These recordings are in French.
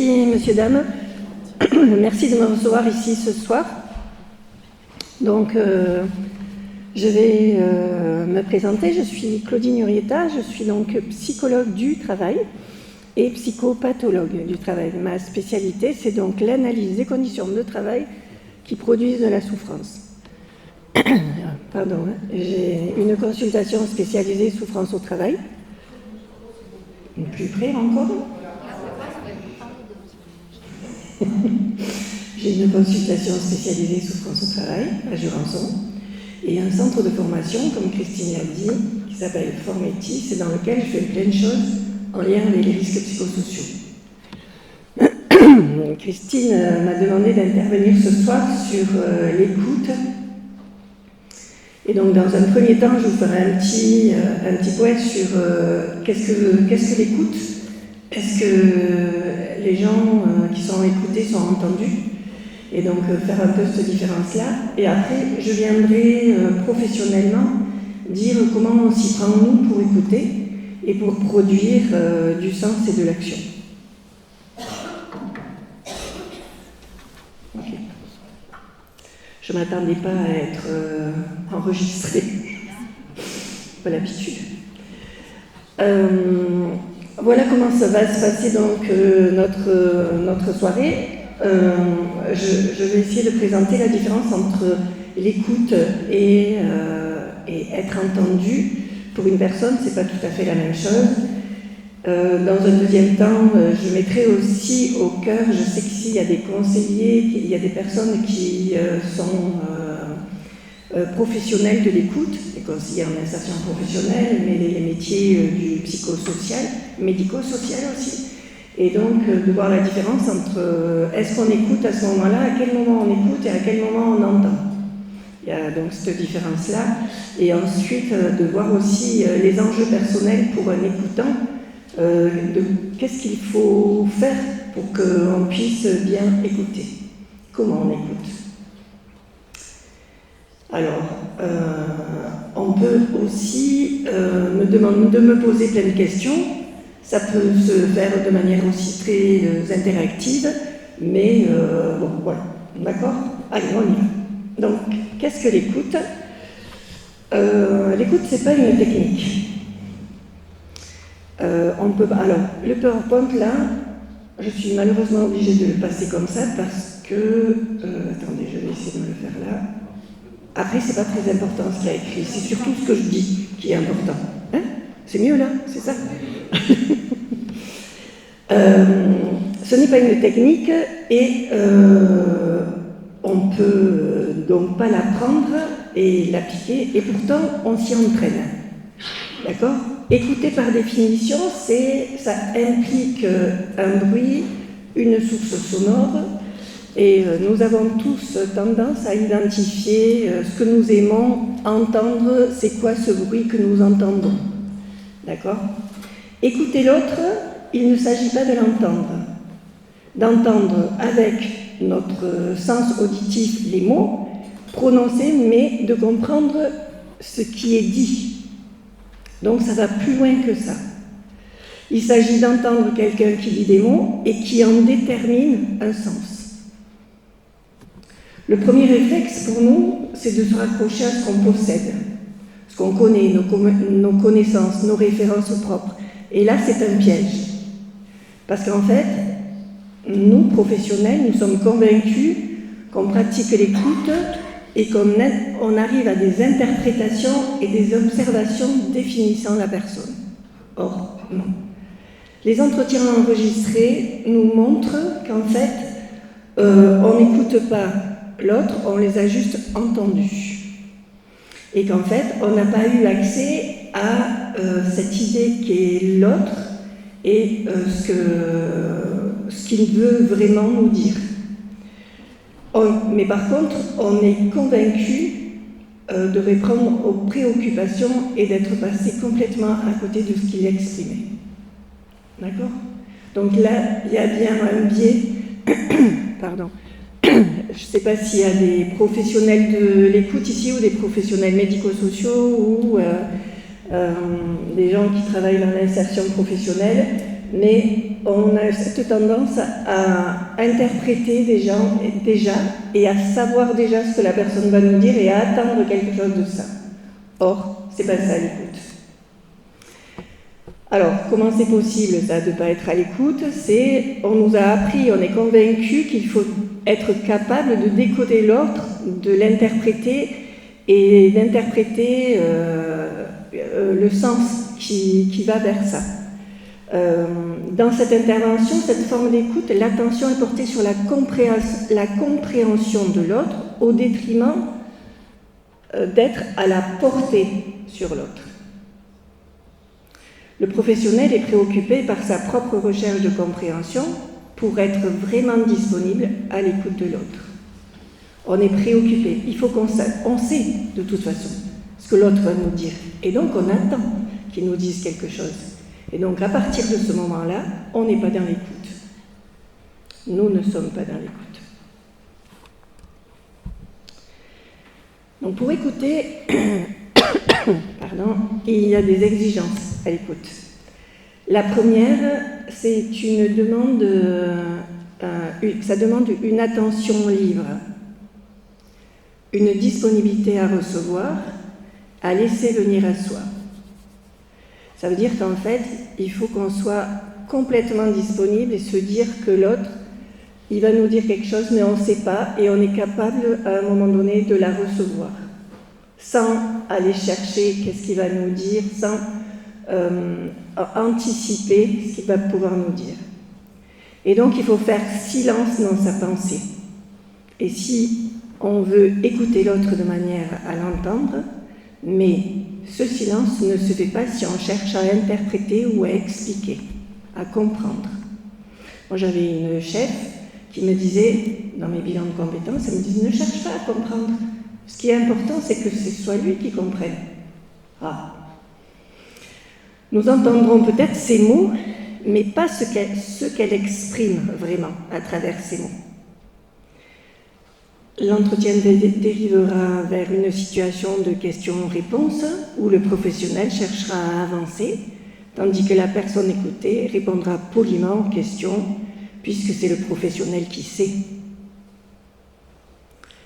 merci, messieurs, dames. Merci de me recevoir ici ce soir. Donc, je vais me présenter. Je suis Claudine Urieta, je suis donc psychologue du travail et psychopathologue du travail. Ma spécialité, c'est donc l'analyse des conditions de travail qui produisent de la souffrance. Pardon, j'ai une consultation spécialisée souffrance au travail. Plus près encore. J'ai une consultation spécialisée souffrance au travail à Jurançon et un centre de formation, comme Christine l'a dit, qui s'appelle Formeti, c'est dans lequel je fais plein de choses en lien avec les risques psychosociaux. Christine m'a demandé d'intervenir ce soir sur l'écoute. Et donc, dans un premier temps, je vous ferai un petit point sur qu'est-ce que l'écoute. Est-ce que les gens qui sont écoutés sont entendus? Et donc, faire un peu cette différence-là. Et après, je viendrai professionnellement dire comment on s'y prend, nous, pour écouter et pour produire du sens et de l'action. Okay. Je ne m'attendais pas à être enregistrée. Pas l'habitude. Voilà comment ça va se passer donc notre soirée. Je vais essayer de présenter la différence entre l'écoute et être entendu. Pour une personne, c'est pas tout à fait la même chose. Dans un deuxième temps, je mettrai aussi au cœur, je sais qu'ici il y a des conseillers, il y a des personnes qui sont professionnels de l'écoute, des conseillers en insertion professionnelle, mais les métiers du psychosocial, médico-social aussi. Et donc, de voir la différence entre est-ce qu'on écoute à ce moment-là, à quel moment on écoute et à quel moment on entend. Il y a donc cette différence-là. Et ensuite, de voir aussi les enjeux personnels pour un écoutant, de qu'est-ce qu'il faut faire pour qu'on puisse bien écouter. Comment on écoute. Alors, on peut aussi me poser plein de questions. Ça peut se faire de manière aussi très interactive, mais bon, voilà. D'accord? Allez, on y va. Donc, qu'est-ce que l'écoute? L'écoute, c'est pas une technique. Alors, le PowerPoint, là, je suis malheureusement obligée de le passer comme ça parce que... attendez, je vais essayer de me le faire là. Après, c'est pas très important ce qu'il y a écrit, c'est surtout ce que je dis qui est important. Hein? C'est mieux là, c'est ça? Ce n'est pas une technique et on peut donc pas l'apprendre et l'appliquer, et pourtant on s'y entraîne. D'accord? Écouter par définition, ça implique un bruit, une source sonore, et nous avons tous tendance à identifier ce que nous aimons entendre, c'est quoi ce bruit que nous entendons. D'accord? Écouter l'autre, il ne s'agit pas de l'entendre. D'entendre avec notre sens auditif les mots prononcés, mais de comprendre ce qui est dit. Donc ça va plus loin que ça. Il s'agit d'entendre quelqu'un qui dit des mots et qui en détermine un sens. Le premier réflexe pour nous, c'est de se raccrocher à ce qu'on possède, ce qu'on connaît, nos connaissances, nos références propres. Et là, c'est un piège. Parce qu'en fait, nous, professionnels, nous sommes convaincus qu'on pratique l'écoute et qu'on arrive à des interprétations et des observations définissant la personne. Or, non. Les entretiens enregistrés nous montrent qu'en fait, on n'écoute pas l'autre, on les a juste entendus. Et qu'en fait, on n'a pas eu accès à cette idée qui est l'autre et ce qu'il veut vraiment nous dire. Mais par contre, on est convaincu de répondre aux préoccupations et d'être passé complètement à côté de ce qu'il exprimait. D'accord? Donc là, il y a bien un biais. Pardon. Je ne sais pas s'il y a des professionnels de l'écoute ici ou des professionnels médico-sociaux ou des gens qui travaillent dans l'insertion professionnelle, mais on a cette tendance à interpréter des gens déjà et à savoir déjà ce que la personne va nous dire et à attendre quelque chose de ça. Or, c'est pas ça l'écoute. Alors, comment c'est possible ça de ne pas être à l'écoute? On nous a appris, on est convaincu qu'il faut être capable de décoder l'autre, de l'interpréter et d'interpréter le sens qui va vers ça. Dans cette intervention, cette forme d'écoute, l'attention est portée sur la compréhension de l'autre au détriment d'être à la portée sur l'autre. Le professionnel est préoccupé par sa propre recherche de compréhension pour être vraiment disponible à l'écoute de l'autre. On est préoccupé, il faut qu'on sait de toute façon ce que l'autre va nous dire. Et donc on attend qu'il nous dise quelque chose. Et donc à partir de ce moment-là, on n'est pas dans l'écoute. Nous ne sommes pas dans l'écoute. Donc pour écouter, il y a des exigences à l'écoute. La première, c'est une demande, ça demande une attention libre, une disponibilité à recevoir, à laisser venir à soi. Ça veut dire qu'en fait, il faut qu'on soit complètement disponible et se dire que l'autre, il va nous dire quelque chose, mais on ne sait pas, et on est capable, à un moment donné, de la recevoir, sans aller chercher qu'est-ce qu'il va nous dire, sans anticiper ce qu'il va pouvoir nous dire. Et donc, il faut faire silence dans sa pensée. Et si on veut écouter l'autre de manière à l'entendre, mais ce silence ne se fait pas si on cherche à interpréter ou à expliquer, à comprendre. Moi, j'avais une chef qui me disait, dans mes bilans de compétences, elle me disait, ne cherche pas à comprendre. Ce qui est important, c'est que ce soit lui qui comprenne. Ah. Nous entendrons peut-être ces mots, mais pas ce qu'elle exprime vraiment à travers ces mots. L'entretien dérivera vers une situation de questions-réponses où le professionnel cherchera à avancer, tandis que la personne écoutée répondra poliment aux questions, puisque c'est le professionnel qui sait.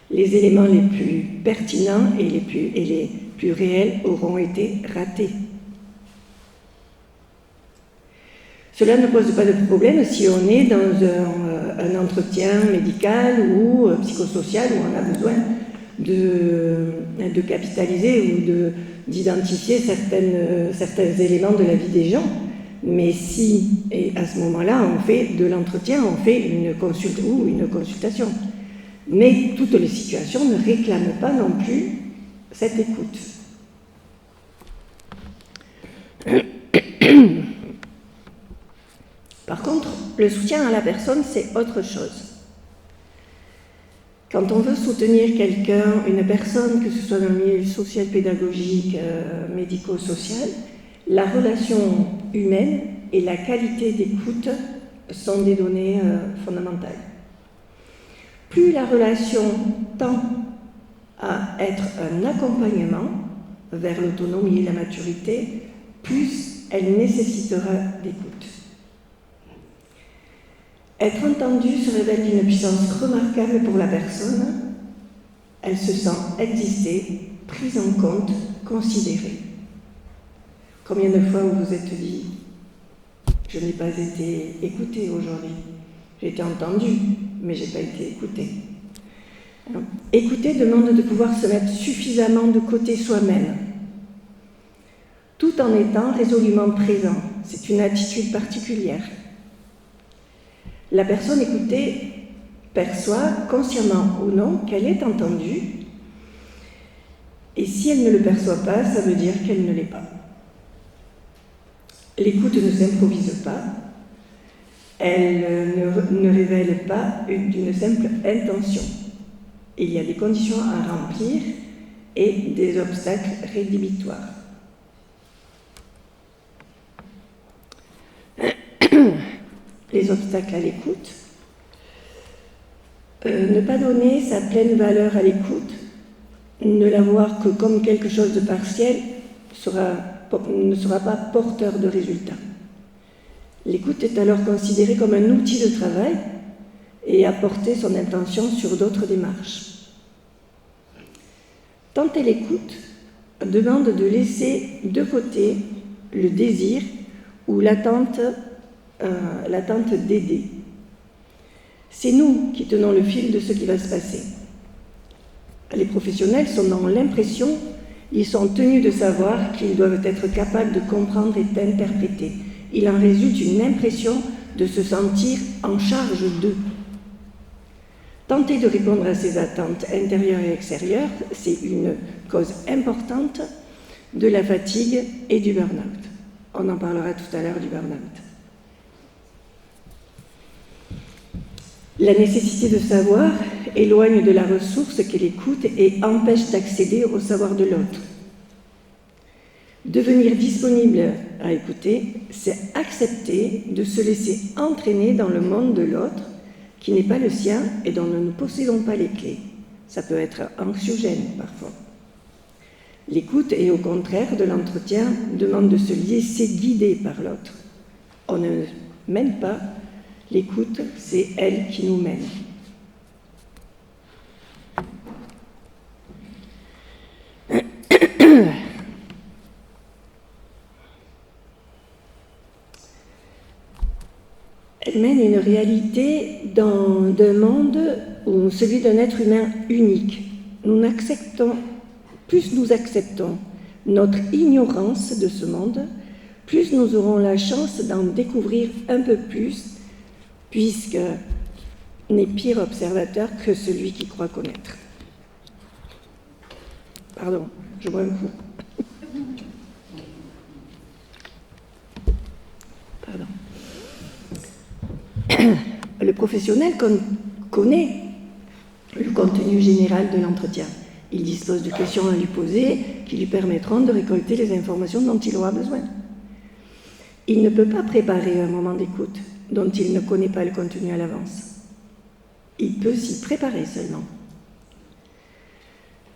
Les éléments les plus pertinents et les plus réels auront été ratés. Cela ne pose pas de problème si on est dans un entretien médical ou psychosocial où on a besoin de capitaliser ou d'identifier certains éléments de la vie des gens. Mais si, et à ce moment-là, on fait de l'entretien, on fait une consultation. Mais toutes les situations ne réclament pas non plus cette écoute. Par contre, le soutien à la personne, c'est autre chose. Quand on veut soutenir quelqu'un, une personne, que ce soit dans le milieu social, pédagogique, médico-social, la relation humaine et la qualité d'écoute sont des données fondamentales. Plus la relation tend à être un accompagnement vers l'autonomie et la maturité, plus elle nécessitera d'écoute. Être entendue se révèle d'une puissance remarquable pour la personne. Elle se sent exister, prise en compte, considérée. Combien de fois vous vous êtes dit « Je n'ai pas été écoutée aujourd'hui. J'ai été entendue, mais je n'ai pas été écoutée. » Écouter demande de pouvoir se mettre suffisamment de côté soi-même, tout en étant résolument présent. C'est une attitude particulière. La personne écoutée perçoit, consciemment ou non, qu'elle est entendue, et si elle ne le perçoit pas, ça veut dire qu'elle ne l'est pas. L'écoute ne s'improvise pas, elle ne révèle pas d'une simple intention. Il y a des conditions à remplir et des obstacles rédhibitoires. Les obstacles à l'écoute. Ne pas donner sa pleine valeur à l'écoute, ne la voir que comme quelque chose de partiel, ne sera pas porteur de résultats. L'écoute est alors considérée comme un outil de travail et apporter son intention sur d'autres démarches. Tenter l'écoute demande de laisser de côté le désir ou l'attente d'aider. C'est nous qui tenons le fil de ce qui va se passer. Les professionnels sont dans l'impression, ils sont tenus de savoir qu'ils doivent être capables de comprendre et d'interpréter. Il en résulte une impression de se sentir en charge d'eux. Tenter de répondre à ces attentes intérieures et extérieures, c'est une cause importante de la fatigue et du burn-out. On en parlera tout à l'heure du burn-out. La nécessité de savoir éloigne de la ressource qu'est l'écoute et empêche d'accéder au savoir de l'autre. Devenir disponible à écouter, c'est accepter de se laisser entraîner dans le monde de l'autre qui n'est pas le sien et dont nous ne possédons pas les clés. Ça peut être anxiogène parfois. L'écoute et au contraire de l'entretien demande de se laisser guider par l'autre. On ne mène pas, l'écoute, c'est elle qui nous mène. Elle mène une réalité d'un monde où celui d'un être humain unique. Plus nous acceptons notre ignorance de ce monde, plus nous aurons la chance d'en découvrir un peu plus, puisque n'est pire observateur que celui qui croit connaître. Pardon, je bois un coup. Pardon. Le professionnel connaît le contenu général de l'entretien. Il dispose de questions à lui poser qui lui permettront de récolter les informations dont il aura besoin. Il ne peut pas préparer un moment d'écoute dont il ne connaît pas le contenu à l'avance. Il peut s'y préparer seulement.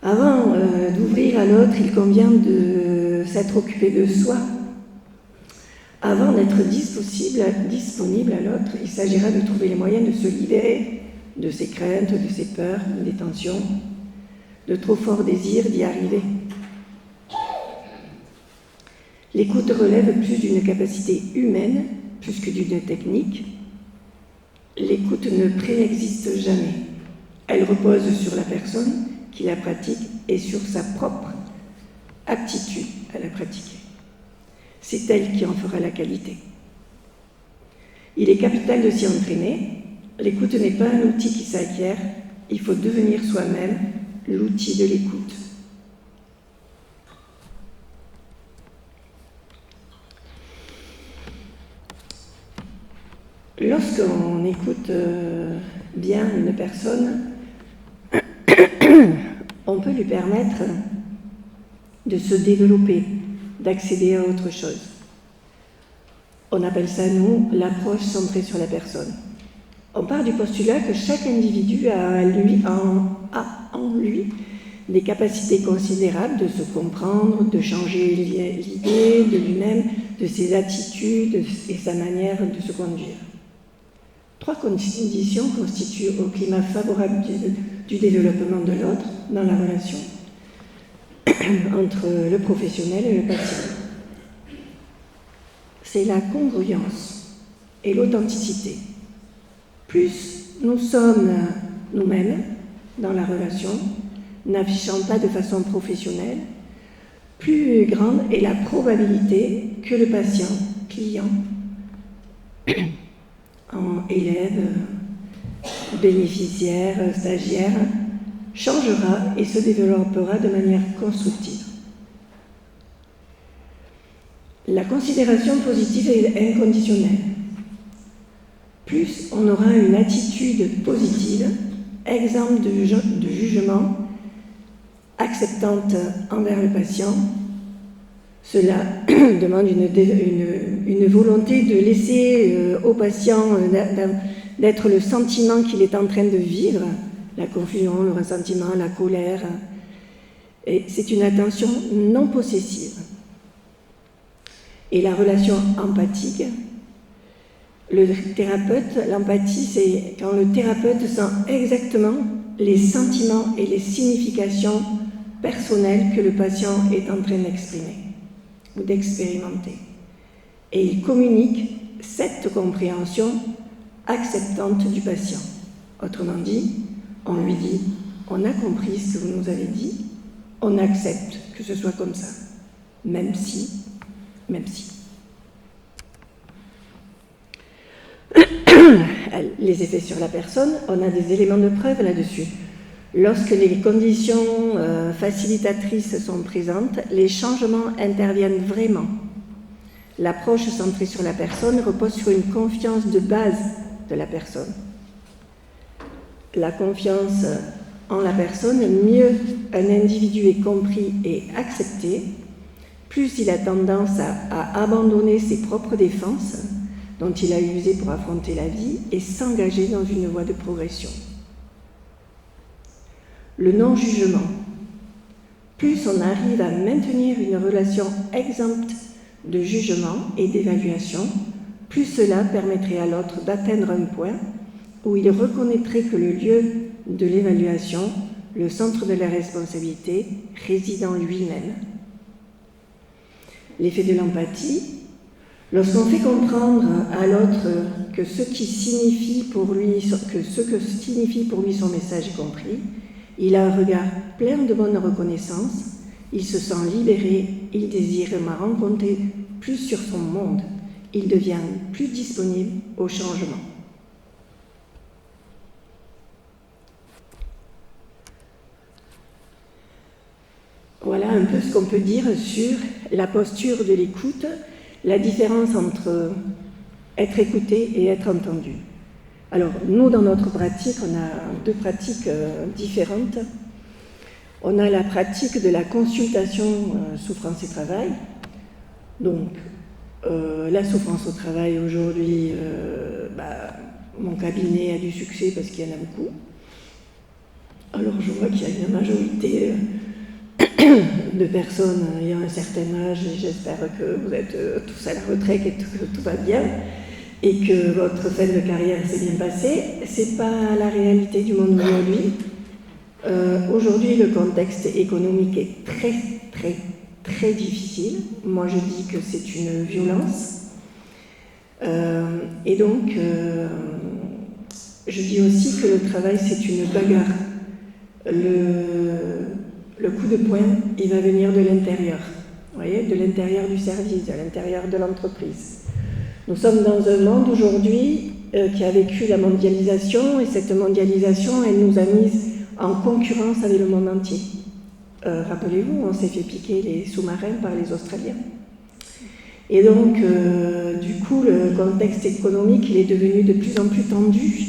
Avant d'ouvrir à l'autre, il convient de s'être occupé de soi. Avant d'être disponible à l'autre, il s'agira de trouver les moyens de se libérer de ses craintes, de ses peurs, des tensions, de trop forts désirs d'y arriver. L'écoute relève plus d'une capacité humaine, plus que d'une technique. L'écoute ne préexiste jamais. Elle repose sur la personne qui la pratique et sur sa propre aptitude à la pratiquer. C'est elle qui en fera la qualité. Il est capital de s'y entraîner. L'écoute n'est pas un outil qui s'acquiert, il faut devenir soi-même l'outil de l'écoute. Lorsqu'on écoute bien une personne, on peut lui permettre de se développer, d'accéder à autre chose. On appelle ça, nous, l'approche centrée sur la personne. On part du postulat que chaque individu a en lui des capacités considérables de se comprendre, de changer l'idée de lui-même, de ses attitudes et sa manière de se conduire. 3 conditions constituent au climat favorable du développement de l'autre dans la relation entre le professionnel et le patient. C'est la congruence et l'authenticité. Plus nous sommes nous-mêmes dans la relation, n'affichant pas de façon professionnelle, plus grande est la probabilité que le patient, client, élève, bénéficiaire, stagiaire, changera et se développera de manière constructive. La considération positive est inconditionnelle. Plus on aura une attitude positive, exempte de jugement, acceptante envers le patient, cela demande une volonté de laisser au patient d'être le sentiment qu'il est en train de vivre, la confusion, le ressentiment, la colère. Et c'est une attention non possessive. Et la relation empathique Le thérapeute, l'empathie, c'est quand le thérapeute sent exactement les sentiments et les significations personnelles que le patient est en train d'exprimer ou d'expérimenter. Et il communique cette compréhension acceptante du patient. Autrement dit, on lui dit, on a compris ce que vous nous avez dit, on accepte que ce soit comme ça, même si. Les effets sur la personne, on a des éléments de preuve là-dessus. Lorsque les conditions facilitatrices sont présentes, les changements interviennent vraiment. L'approche centrée sur la personne repose sur une confiance de base de la personne. La confiance en la personne, mieux un individu est compris et accepté, plus il a tendance à abandonner ses propres défenses dont il a usé pour affronter la vie et s'engager dans une voie de progression. Le non-jugement. Plus on arrive à maintenir une relation exempte de jugement et d'évaluation, plus cela permettrait à l'autre d'atteindre un point où il reconnaîtrait que le lieu de l'évaluation, le centre de la responsabilité, réside en lui-même. L'effet de l'empathie. Lorsqu'on fait comprendre à l'autre que ce que signifie pour lui son message est compris, il a un regard plein de bonne reconnaissance, il se sent libéré, il désire rencontrer plus sur son monde, il devient plus disponible au changement. Voilà un peu ce qu'on peut dire sur la posture de l'écoute, la différence entre être écouté et être entendu. Alors, nous, dans notre pratique, on a deux pratiques différentes. On a la pratique de la consultation souffrance et travail. Donc, la souffrance au travail, aujourd'hui, mon cabinet a du succès parce qu'il y en a beaucoup. Alors, je vois qu'il y a une majorité de personnes ayant un certain âge, et j'espère que vous êtes tous à la retraite et que tout va bien, et que votre fin de carrière s'est bien passée. C'est pas la réalité du monde aujourd'hui. Aujourd'hui, le contexte économique est très, très, très difficile. Moi, je dis que c'est une violence. Et donc, je dis aussi que le travail, c'est une bagarre. Le coup de poing, il va venir de l'intérieur, vous voyez, de l'intérieur du service, de l'intérieur de l'entreprise. Nous sommes dans un monde aujourd'hui qui a vécu la mondialisation, et cette mondialisation, elle nous a mis en concurrence avec le monde entier. Rappelez-vous, on s'est fait piquer les sous-marins par les Australiens. Et donc, du coup, le contexte économique, il est devenu de plus en plus tendu,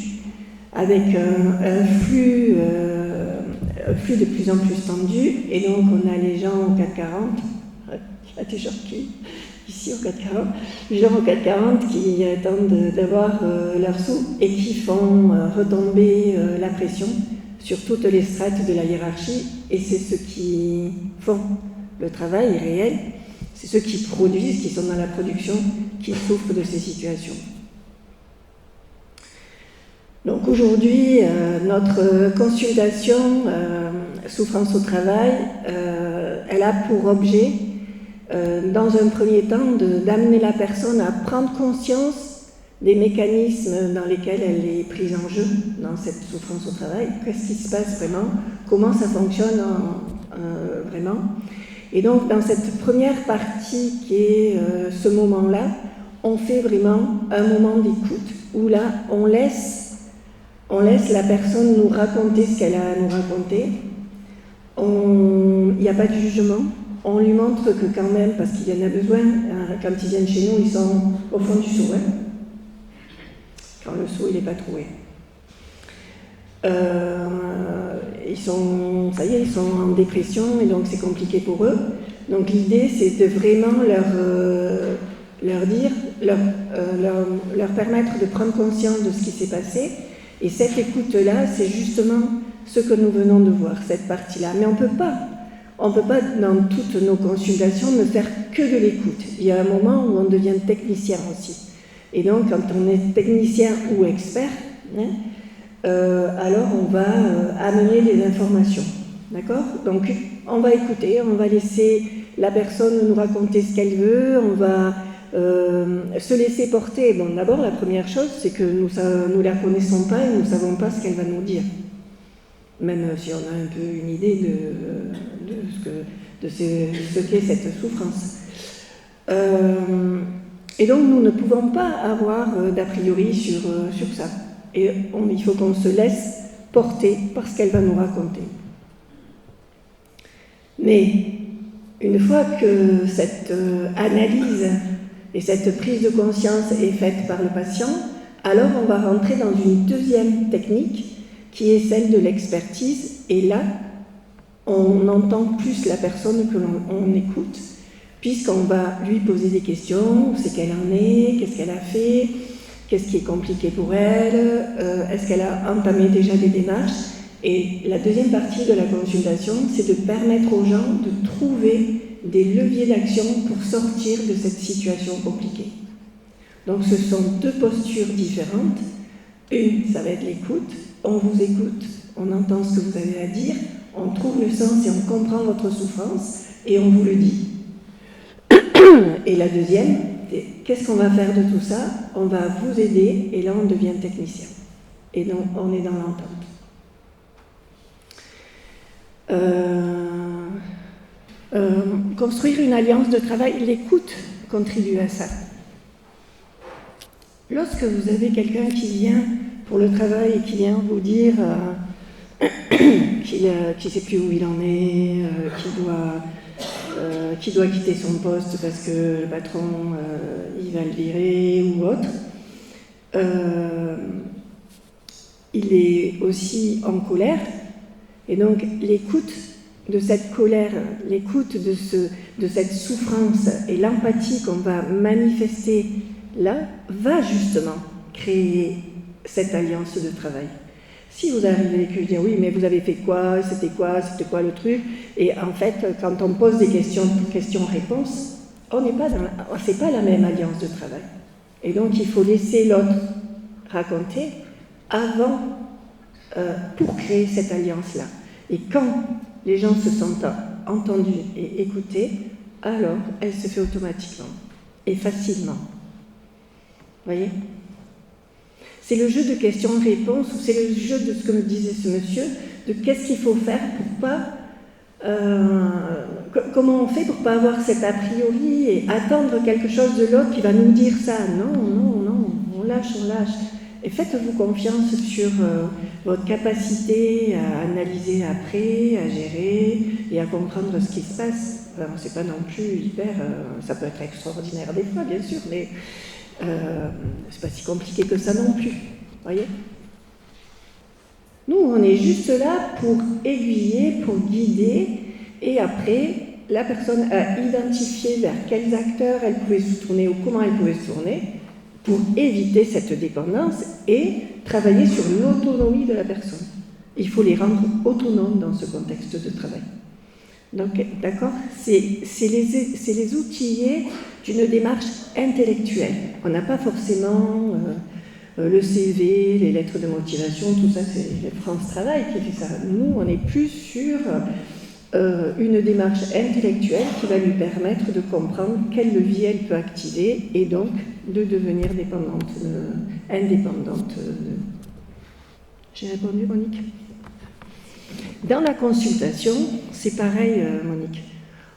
avec un flux de plus en plus tendu, et donc on a les gens au 440, il y a des gens qui, ici au 440, les gens au 440 qui attendent d'avoir leurs sous et qui font retomber la pression sur toutes les strates de la hiérarchie, et c'est ceux qui font le travail réel, c'est ceux qui produisent, qui sont dans la production, qui souffrent de ces situations. Donc aujourd'hui, notre consultation souffrance au travail, elle a pour objet, dans un premier temps, d'amener la personne à prendre conscience des mécanismes dans lesquels elle est prise en jeu dans cette souffrance au travail. Qu'est-ce qui se passe vraiment? Comment ça fonctionne vraiment? Et donc, dans cette première partie qui est ce moment-là, on fait vraiment un moment d'écoute où là, on laisse la personne nous raconter ce qu'elle a à nous raconter. Il n'y a pas de jugement. On lui montre que quand même, parce qu'il y en a besoin, quand ils viennent chez nous, ils sont au fond du seau. Quand le seau, il n'est pas troué. Ils sont en dépression, et donc c'est compliqué pour eux. Donc l'idée, c'est de vraiment leur permettre de prendre conscience de ce qui s'est passé. Et cette écoute-là, c'est justement ce que nous venons de voir, cette partie-là. Mais on peut pas, dans toutes nos consultations, ne faire que de l'écoute. Il y a un moment où on devient technicien aussi. Et donc, quand on est technicien ou expert, hein, alors on va amener des informations. D'accord? Donc, on va écouter, on va laisser la personne nous raconter ce qu'elle veut, on va se laisser porter. Bon, d'abord, la première chose, c'est que nous ne la connaissons pas et nous ne savons pas ce qu'elle va nous dire. Même si on a un peu une idée de ce qu'est cette souffrance. Et donc, nous ne pouvons pas avoir d'a priori sur ça. Et il faut qu'on se laisse porter par ce qu'elle va nous raconter. Mais une fois que cette analyse et cette prise de conscience est faite par le patient, alors on va rentrer dans une deuxième technique qui est celle de l'expertise. Et là, on entend plus la personne que l'on écoute, puisqu'on va lui poser des questions, où c'est qu'elle en est, qu'est-ce qu'elle a fait, qu'est-ce qui est compliqué pour elle, est-ce qu'elle a entamé déjà des démarches. Et la deuxième partie de la consultation, c'est de permettre aux gens de trouver des leviers d'action pour sortir de cette situation compliquée. Donc ce sont deux postures différentes. Une, ça va être l'écoute. On vous écoute, on entend ce que vous avez à dire, on trouve le sens et on comprend votre souffrance et on vous le dit. Et la deuxième, qu'est-ce qu'on va faire de tout ça? On va vous aider et là on devient technicien. Et donc on est dans l'entente. Construire une alliance de travail, l'écoute contribue à ça. Lorsque vous avez quelqu'un qui vient pour le travail et qui vient vous dire qu'il ne sait plus où il en est, qu'il doit quitter son poste parce que le patron il va le virer ou autre, il est aussi en colère. Et donc l'écoute de cette colère, l'écoute de cette souffrance et l'empathie qu'on va manifester là, va justement créer cette alliance de travail. Si vous arrivez et que je dis oui, mais vous avez fait quoi, c'était quoi le truc, et en fait, quand on pose des questions-réponses, c'est pas la même alliance de travail. Et donc il faut laisser l'autre raconter avant pour créer cette alliance-là. Et quand les gens se sentent entendus et écoutés, alors elle se fait automatiquement et facilement. Vous voyez ? C'est le jeu de questions-réponses, ou c'est le jeu de ce que me disait ce monsieur, de qu'est-ce qu'il faut faire pour pas... comment on fait pour pas avoir cet a priori et attendre quelque chose de l'autre qui va nous dire ça. Non, on lâche. Et faites-vous confiance sur votre capacité à analyser après, à gérer et à comprendre ce qui se passe. Alors, c'est pas non plus hyper... ça peut être extraordinaire des fois, bien sûr, mais c'est pas si compliqué que ça non plus. Voyez ? Nous, on est juste là pour aiguiller, pour guider, et après, la personne a identifié vers quels acteurs elle pouvait se tourner ou comment elle pouvait se tourner pour éviter cette dépendance et travailler sur l'autonomie de la personne. Il faut les rendre autonomes dans ce contexte de travail. Donc, d'accord, c'est les outiller d'une démarche intellectuelle. On n'a pas forcément le CV, les lettres de motivation, tout ça, c'est France Travail qui fait ça. Nous, on est plus sur une démarche intellectuelle qui va lui permettre de comprendre quel levier elle peut activer et donc de devenir indépendante. J'ai répondu, Monique ? Dans la consultation, c'est pareil, Monique.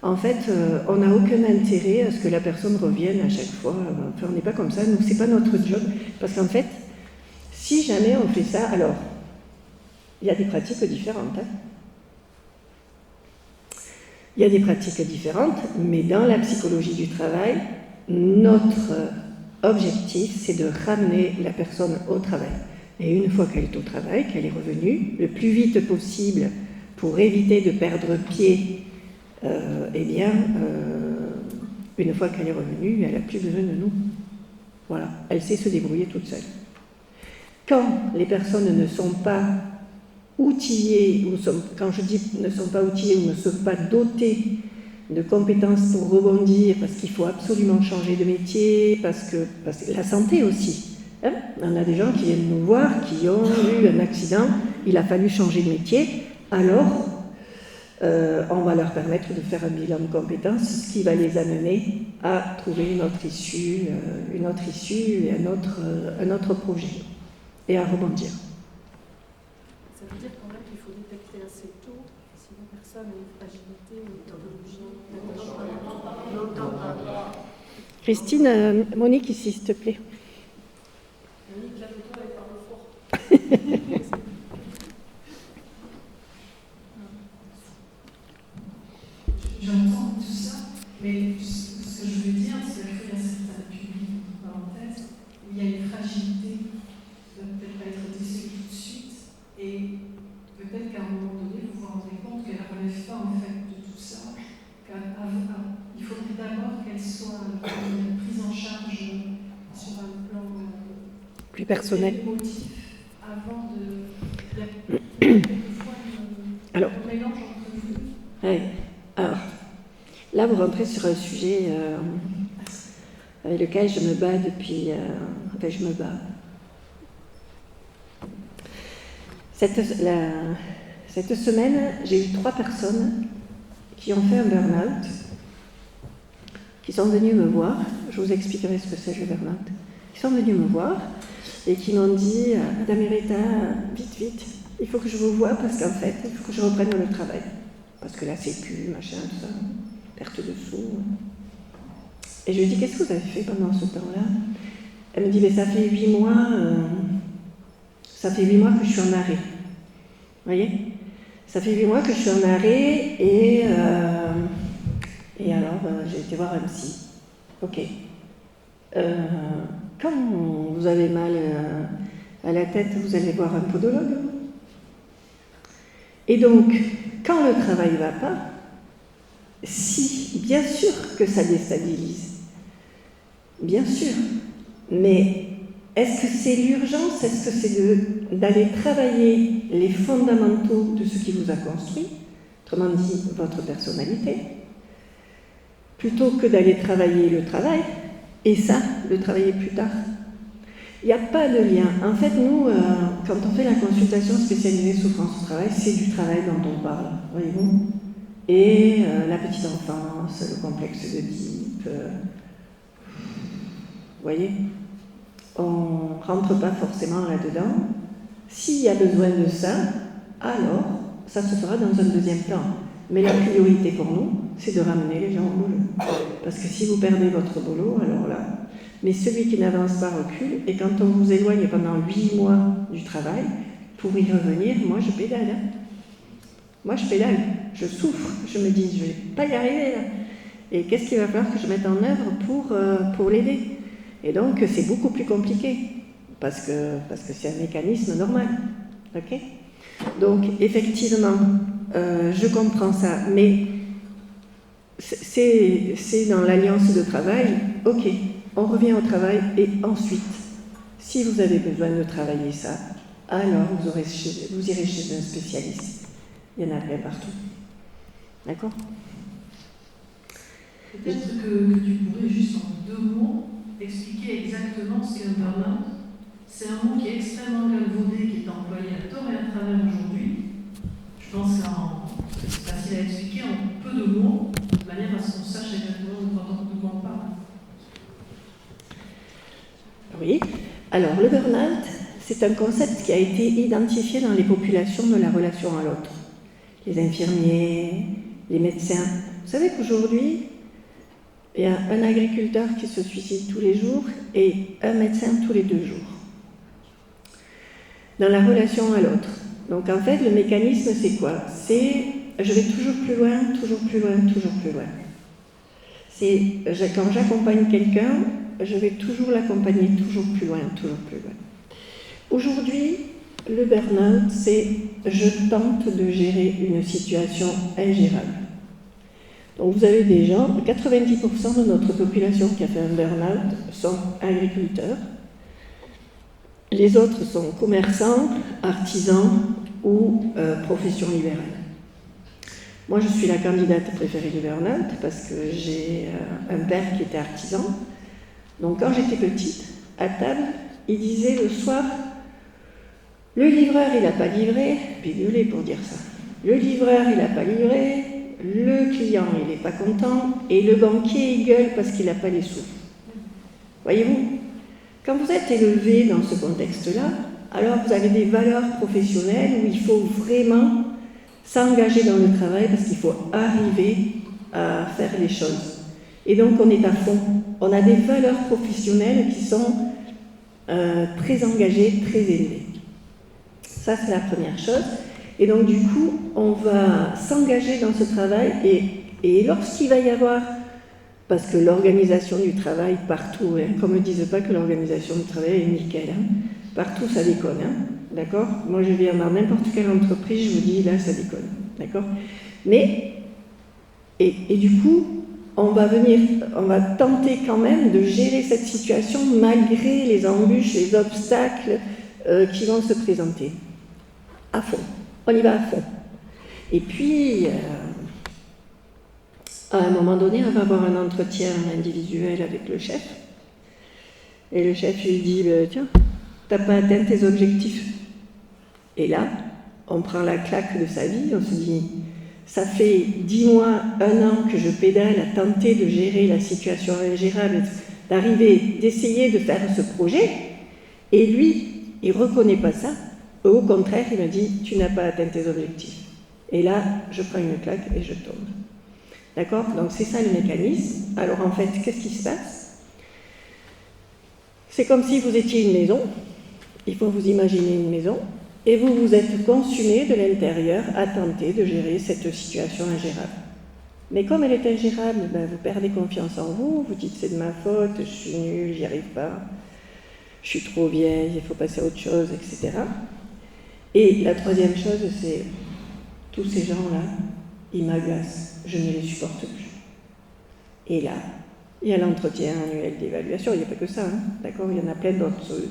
En fait, on n'a aucun intérêt à ce que la personne revienne à chaque fois. Enfin, on n'est pas comme ça, nous, c'est pas notre job. Parce qu'en fait, si jamais on fait ça, alors, il y a des pratiques différentes. Hein. Il y a des pratiques différentes, mais dans la psychologie du travail, notre objectif, c'est de ramener la personne au travail. Et une fois qu'elle est au travail, qu'elle est revenue, le plus vite possible, pour éviter de perdre pied, une fois qu'elle est revenue, elle n'a plus besoin de nous. Voilà, elle sait se débrouiller toute seule. Quand les personnes ne sont pas outillées, quand je dis ne sont pas outillées ou ne sont pas dotées de compétences pour rebondir, parce qu'il faut absolument changer de métier, parce que la santé aussi. Hein, on a des gens qui viennent nous voir, qui ont eu un accident, il a fallu changer de métier, alors on va leur permettre de faire un bilan de compétences, ce qui va les amener à trouver une autre issue et un autre projet, et à rebondir. Ça veut dire quand même qu'il faut détecter assez tôt si la personne a une fragilité ou une pathologie. Christine, Monique ici, s'il te plaît. Monique, lève-toi et parle fort. J'entends tout ça, mais ce que je veux dire, c'est qu'il y a certains publics, parenthèse, où il y a une fragilité qui ne peut peut-être pas être décelée tout de suite, et peut-être qu'à un moment donné, vous vous rendrez compte qu'elle ne relève pas en fait de tout ça, qu'il faudrait d'abord qu'elle soit prise en charge sur un plan plus personnel. Émotif, avant de. Quelquefois, Alors, un mélange entre les deux. Oui. Alors, là, vous rentrez sur un sujet avec lequel je me bats depuis... je me bats. Cette semaine, j'ai eu 3 personnes qui ont fait un burn-out, qui sont venues me voir. Je vous expliquerai ce que c'est le burn-out. Qui sont venues me voir et qui m'ont dit « Madame Ireta, vite, il faut que je vous voie parce qu'en fait, il faut que je reprenne le travail. » Parce que la sécu, machin, tout ça, perte de sous. Et je lui dis, qu'est-ce que vous avez fait pendant ce temps-là? Elle me dit, mais ça fait 8 mois que je suis en arrêt. Vous voyez? Ça fait 8 mois que je suis en arrêt et alors, j'ai été voir un psy. Ok. Quand vous avez mal à la tête, vous allez voir un podologue. Et donc, quand le travail ne va pas, si, bien sûr que ça déstabilise, bien sûr, mais est-ce que c'est l'urgence? Est-ce que c'est d'aller travailler les fondamentaux de ce qui vous a construit, autrement dit, votre personnalité, plutôt que d'aller travailler le travail, et ça, le travailler plus tard? Il n'y a pas de lien. En fait, nous, quand on fait la consultation spécialisée souffrance au travail, c'est du travail dont on parle, voyez-vous. Et la petite enfance, le complexe d'Oedipe, vous voyez, on ne rentre pas forcément là-dedans. S'il y a besoin de ça, alors ça se fera dans un deuxième temps. Mais la priorité pour nous, c'est de ramener les gens au boulot. Parce que si vous perdez votre boulot, alors là... Mais celui qui n'avance pas recule, et quand on vous éloigne pendant 8 mois du travail, pour y revenir, moi je pédale. Moi je pédale, je souffre, je me dis, je ne vais pas y arriver là. Et qu'est-ce qu'il va falloir que je mette en œuvre pour l'aider? Et donc c'est beaucoup plus compliqué, parce que c'est un mécanisme normal. Okay? Donc effectivement, je comprends ça, mais c'est dans l'alliance de travail, ok. On revient au travail et ensuite, si vous avez besoin de travailler ça, alors vous irez chez un spécialiste. Il y en a plein partout. D'accord? Peut-être que tu pourrais juste en 2 mots expliquer exactement ce qu'est un burn-out. C'est un mot qui est extrêmement galvaudé, qui est employé à tort et à travers aujourd'hui. Je pense que c'est facile à expliquer en peu de mots, de manière à ce qu'on sache exactement de quoi on parle. Oui, alors le burn-out, c'est un concept qui a été identifié dans les populations de la relation à l'autre. Les infirmiers, les médecins. Vous savez qu'aujourd'hui, il y a un agriculteur qui se suicide tous les jours et un médecin tous les 2 jours. Dans la relation à l'autre. Donc en fait, le mécanisme, c'est quoi? C'est je vais toujours plus loin, toujours plus loin, toujours plus loin. C'est quand j'accompagne quelqu'un, je vais toujours l'accompagner toujours plus loin, toujours plus loin. Aujourd'hui, le burn-out, c'est je tente de gérer une situation ingérable. Donc vous avez des gens, 90% de notre population qui a fait un burn-out sont agriculteurs. Les autres sont commerçants, artisans ou professions libérales. Moi, je suis la candidate préférée du burn-out parce que j'ai un père qui était artisan. Donc, quand j'étais petite, à table, il disait le soir, le livreur, il n'a pas livré, puis gueulé pour dire ça. Le livreur, il n'a pas livré, le client, il n'est pas content, et le banquier, il gueule parce qu'il n'a pas les sous. Voyez-vous, quand vous êtes élevé dans ce contexte-là, alors vous avez des valeurs professionnelles où il faut vraiment s'engager dans le travail parce qu'il faut arriver à faire les choses. Et donc on est à fond. On a des valeurs professionnelles qui sont très engagées, très élevées. Ça, c'est la première chose. Et donc du coup, on va s'engager dans ce travail et lorsqu'il va y avoir, parce que l'organisation du travail partout, hein, comme ne disent pas que l'organisation du travail est nickel, hein, partout ça déconne, hein, d'accord? Moi je viens dans n'importe quelle entreprise, je vous dis là ça déconne, d'accord? Mais, et du coup, on va tenter quand même de gérer cette situation malgré les embûches, les obstacles qui vont se présenter. À fond, on y va à fond. Et puis, à un moment donné, on va avoir un entretien individuel avec le chef. Et le chef lui dit, tiens, t'as pas atteint tes objectifs. Et là, on prend la claque de sa vie, on se dit, ça fait 10 mois, 1 an que je pédale à tenter de gérer la situation ingérable, d'essayer de faire ce projet, et lui, il ne reconnaît pas ça. Au contraire, il me dit, tu n'as pas atteint tes objectifs. Et là, je prends une claque et je tombe. D'accord? Donc c'est ça le mécanisme. Alors en fait, qu'est-ce qui se passe? C'est comme si vous étiez une maison. Il faut vous imaginer une maison. Et vous vous êtes consumé de l'intérieur à tenter de gérer cette situation ingérable. Mais comme elle est ingérable, vous perdez confiance en vous, vous dites c'est de ma faute, je suis nulle, j'y arrive pas, je suis trop vieille, il faut passer à autre chose, etc. Et la troisième chose, c'est tous ces gens-là, ils m'agacent, je ne les supporte plus. Et là, il y a l'entretien annuel d'évaluation, il n'y a pas que ça, hein, d'accord? Il y en a plein d'autres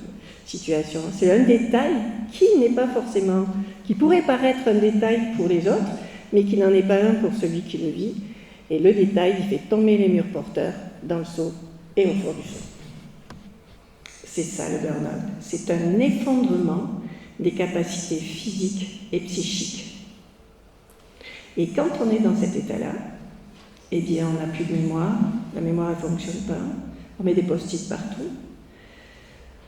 situations. C'est un détail qui n'est pas forcément, qui pourrait paraître un détail pour les autres, mais qui n'en est pas un pour celui qui le vit. Et le détail, il fait tomber les murs porteurs dans le seau et au fond du seau. C'est ça le burn-out. C'est un effondrement des capacités physiques et psychiques. Et quand on est dans cet état-là, eh bien, on n'a plus de mémoire, la mémoire ne fonctionne pas, on met des post-it partout,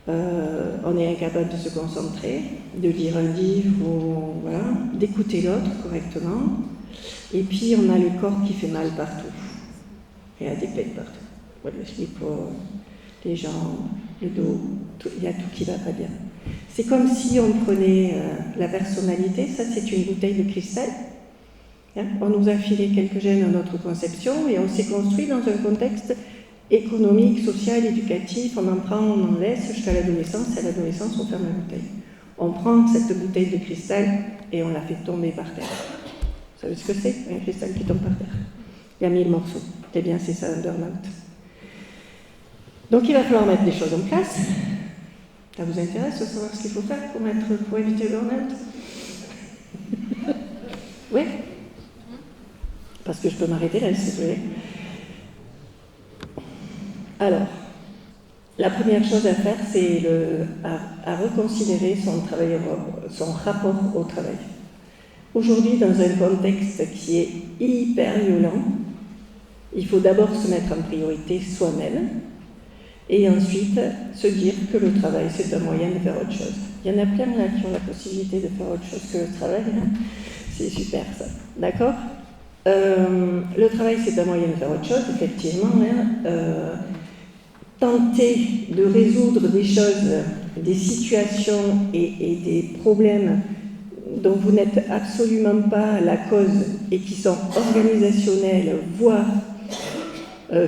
on est incapable de se concentrer, de lire un livre, ou, voilà, d'écouter l'autre correctement, et puis on a le corps qui fait mal partout, il y a des peines partout, voilà, l'épaule, les jambes, le dos, il y a tout qui ne va pas bien. C'est comme si on prenait la personnalité, ça c'est une bouteille de cristal. On nous a filé quelques gènes à notre conception et on s'est construit dans un contexte économique, social, éducatif. On en prend, on en laisse jusqu'à l'adolescence. Et à l'adolescence, on ferme la bouteille. On prend cette bouteille de cristal et on la fait tomber par terre. Vous savez ce que c'est, un cristal qui tombe par terre? Il y a 1000 morceaux. Eh bien, c'est ça un burn-out. Donc, il va falloir mettre des choses en place. Ça vous intéresse de savoir ce qu'il faut faire pour éviter le burn-out? Oui? Parce que je peux m'arrêter là, si vous voulez. Alors, la première chose à faire, c'est à reconsidérer son rapport au travail. Aujourd'hui, dans un contexte qui est hyper violent, il faut d'abord se mettre en priorité soi-même et ensuite se dire que le travail, c'est un moyen de faire autre chose. Il y en a plein là qui ont la possibilité de faire autre chose que le travail. C'est super ça. D'accord? Le travail, c'est un moyen de faire autre chose, effectivement. Tenter de résoudre des choses, des situations et des problèmes dont vous n'êtes absolument pas la cause et qui sont organisationnels, voire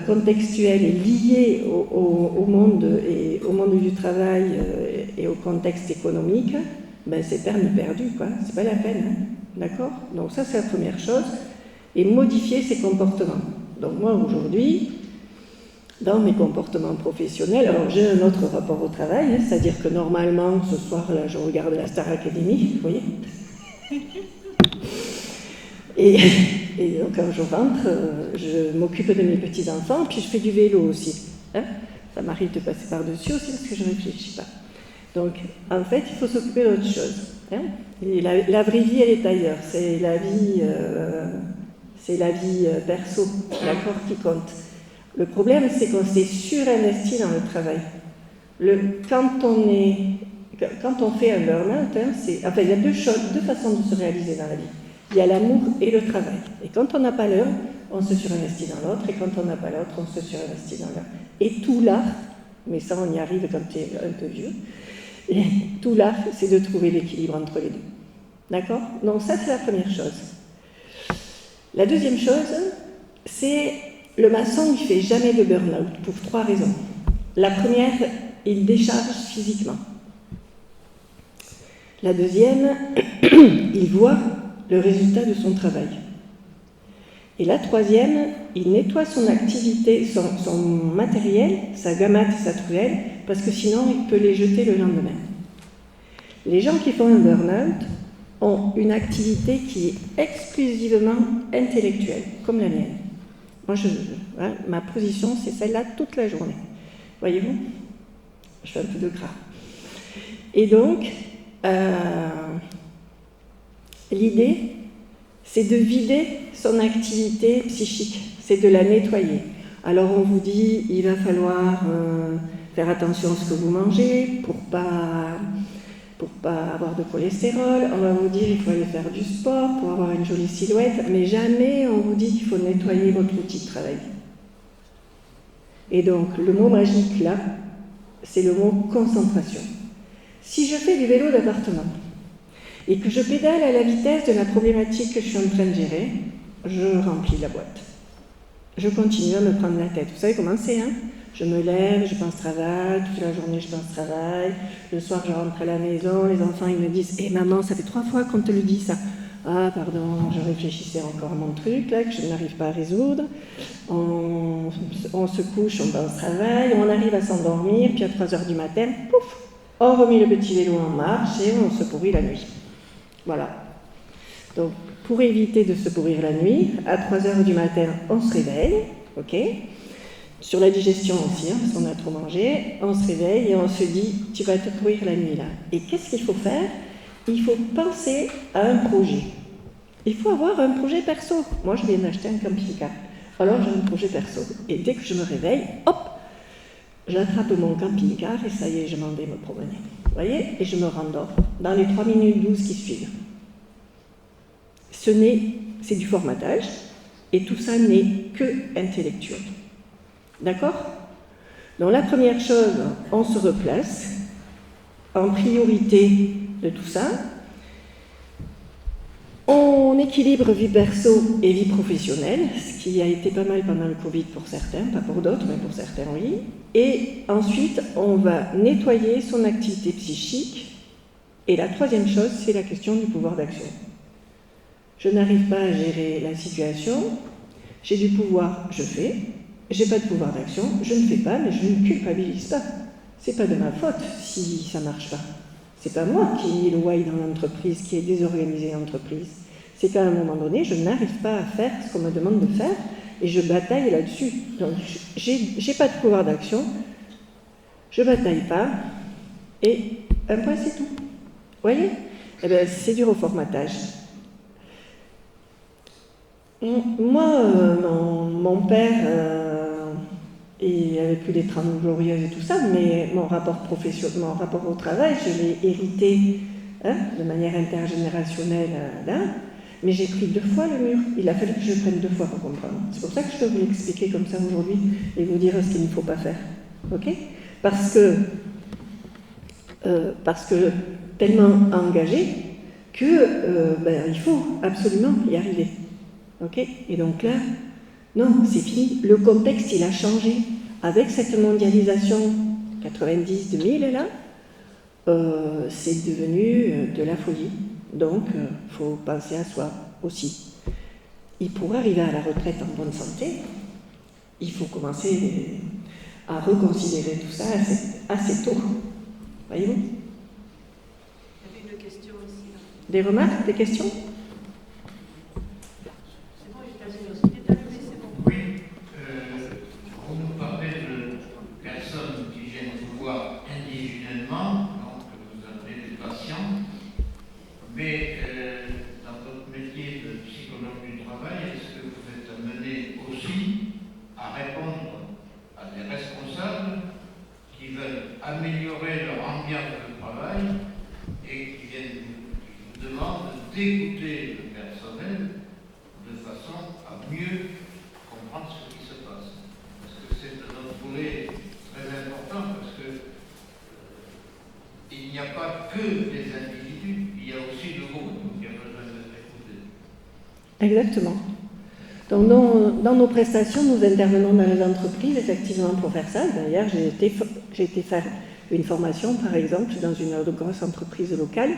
contextuels et liés au monde du travail et au contexte économique, c'est perdu, quoi. C'est pas la peine, hein. D'accord? Donc ça, c'est la première chose. Et modifier ses comportements. Donc moi, aujourd'hui, dans mes comportements professionnels, alors j'ai un autre rapport au travail, hein, c'est-à-dire que normalement, ce soir, là, je regarde la Star Academy, vous voyez. Et donc quand je rentre, je m'occupe de mes petits-enfants, puis je fais du vélo aussi. Hein. Ça m'arrive de passer par-dessus aussi parce que je ne réfléchis pas. Donc, en fait, il faut s'occuper d'autre chose. Hein. Et la vraie vie, elle est ailleurs. C'est la vie perso, d'accord, qui compte. Le problème, c'est qu'on s'est surinvesti dans le travail. Quand on fait un burn-out, hein, il y a deux façons de se réaliser dans la vie. Il y a l'amour et le travail. Et quand on n'a pas l'un, on se surinvestit dans l'autre, et quand on n'a pas l'autre, on se surinvestit dans l'un. Et tout l'art, mais ça on y arrive quand tu es un peu vieux, et tout l'art, c'est de trouver l'équilibre entre les deux. D'accord? Donc ça, c'est la première chose. La deuxième chose, c'est le maçon, il ne fait jamais de burn-out, pour 3 raisons. La première, il décharge physiquement. La deuxième, il voit le résultat de son travail. Et la troisième, il nettoie son activité, son matériel, sa gamate et sa truelle, parce que sinon il peut les jeter le lendemain. Les gens qui font un burn-out ont une activité qui est exclusivement intellectuelle, comme la mienne. Moi, ma position, c'est celle-là toute la journée. Voyez-vous? Je fais un peu de gras. Et donc, l'idée, c'est de vider son activité psychique, c'est de la nettoyer. Alors on vous dit, il va falloir faire attention à ce que vous mangez pour pas avoir de cholestérol. On va vous dire, il faut aller faire du sport pour avoir une jolie silhouette, mais jamais on vous dit qu'il faut nettoyer votre outil de travail. Et donc, le mot magique là, c'est le mot concentration. Si je fais du vélo d'appartement, et que je pédale à la vitesse de la problématique que je suis en train de gérer, je remplis la boîte. Je continue à me prendre la tête. Vous savez comment c'est, hein? Je me lève, je pense travail, toute la journée je pense travail, le soir je rentre à la maison, les enfants ils me disent « Eh maman, ça fait 3 fois qu'on te le dit ça !» Ah pardon, je réfléchissais encore à mon truc là, que je n'arrive pas à résoudre. On se couche, on pense travail, on arrive à s'endormir, puis à 3h du matin, pouf, on remet le petit vélo en marche et on se pourrit la nuit. Voilà. Donc, pour éviter de se pourrir la nuit, à 3h du matin, on se réveille, ok? Sur la digestion aussi, hein, parce qu'on a trop mangé, on se réveille et on se dit, tu vas te pourrir la nuit là. Et qu'est-ce qu'il faut faire? Il faut penser à un projet. Il faut avoir un projet perso. Moi, je viens d'acheter un camping-car. Alors, j'ai un projet perso. Et dès que je me réveille, hop, j'attrape mon camping-car et ça y est, je m'en vais me promener. Vous voyez? Et je me rendors dans les 3 minutes 12 qui suivent. C'est du formatage, et tout ça n'est que intellectuel. D'accord? Donc la première chose, on se replace en priorité de tout ça. On équilibre vie perso et vie professionnelle, ce qui a été pas mal pendant le Covid pour certains, pas pour d'autres, mais pour certains oui. Et ensuite, on va nettoyer son activité psychique. Et la troisième chose, c'est la question du pouvoir d'action. Je n'arrive pas à gérer la situation, j'ai du pouvoir, je fais. J'ai pas de pouvoir d'action, je ne fais pas, mais je ne culpabilise pas. C'est pas de ma faute si ça marche pas. C'est pas moi qui ai mis le why dans l'entreprise, qui ai désorganisé l'entreprise. C'est qu'à un moment donné, je n'arrive pas à faire ce qu'on me demande de faire et je bataille là-dessus. Donc, j'ai pas de pouvoir d'action, je bataille pas et un point c'est tout. Vous voyez? Eh bien, c'est du reformatage. Moi, mon père, il avait plus les 30 glorieuses et tout ça, mais mon rapport professionnel, mon rapport au travail, je l'ai hérité de manière intergénérationnelle là, mais j'ai pris 2 fois le mur. Il a fallu que je prenne 2 fois pour comprendre. C'est pour ça que je peux vous l'expliquer comme ça aujourd'hui et vous dire ce qu'il ne faut pas faire. Ok? Parce que tellement engagé que il faut absolument y arriver. Ok? Et donc là, non, c'est fini. Le contexte, il a changé. Avec cette mondialisation 90-2000, là, c'est devenu de la folie. Donc, il faut penser à soi aussi. Et pour arriver à la retraite en bonne santé, il faut commencer à reconsidérer tout ça assez tôt. Voyez-vous? Il y avait une question ici. Des remarques, des questions? Mais dans votre métier de psychologue du travail, est-ce que vous êtes amené aussi à répondre à des responsables qui veulent améliorer leur ambiance de travail et qui vous demandent d'écouter le personnel de façon à mieux comprendre ce qui se passe? Parce que c'est un autre volet très important, parce que il n'y a pas que des individus, il y a aussi le groupe qui a besoin d'être écouté. Exactement. Donc, dans nos prestations, nous intervenons dans les entreprises, effectivement, pour faire ça. D'ailleurs, j'ai été faire une formation, par exemple, dans une grosse entreprise locale,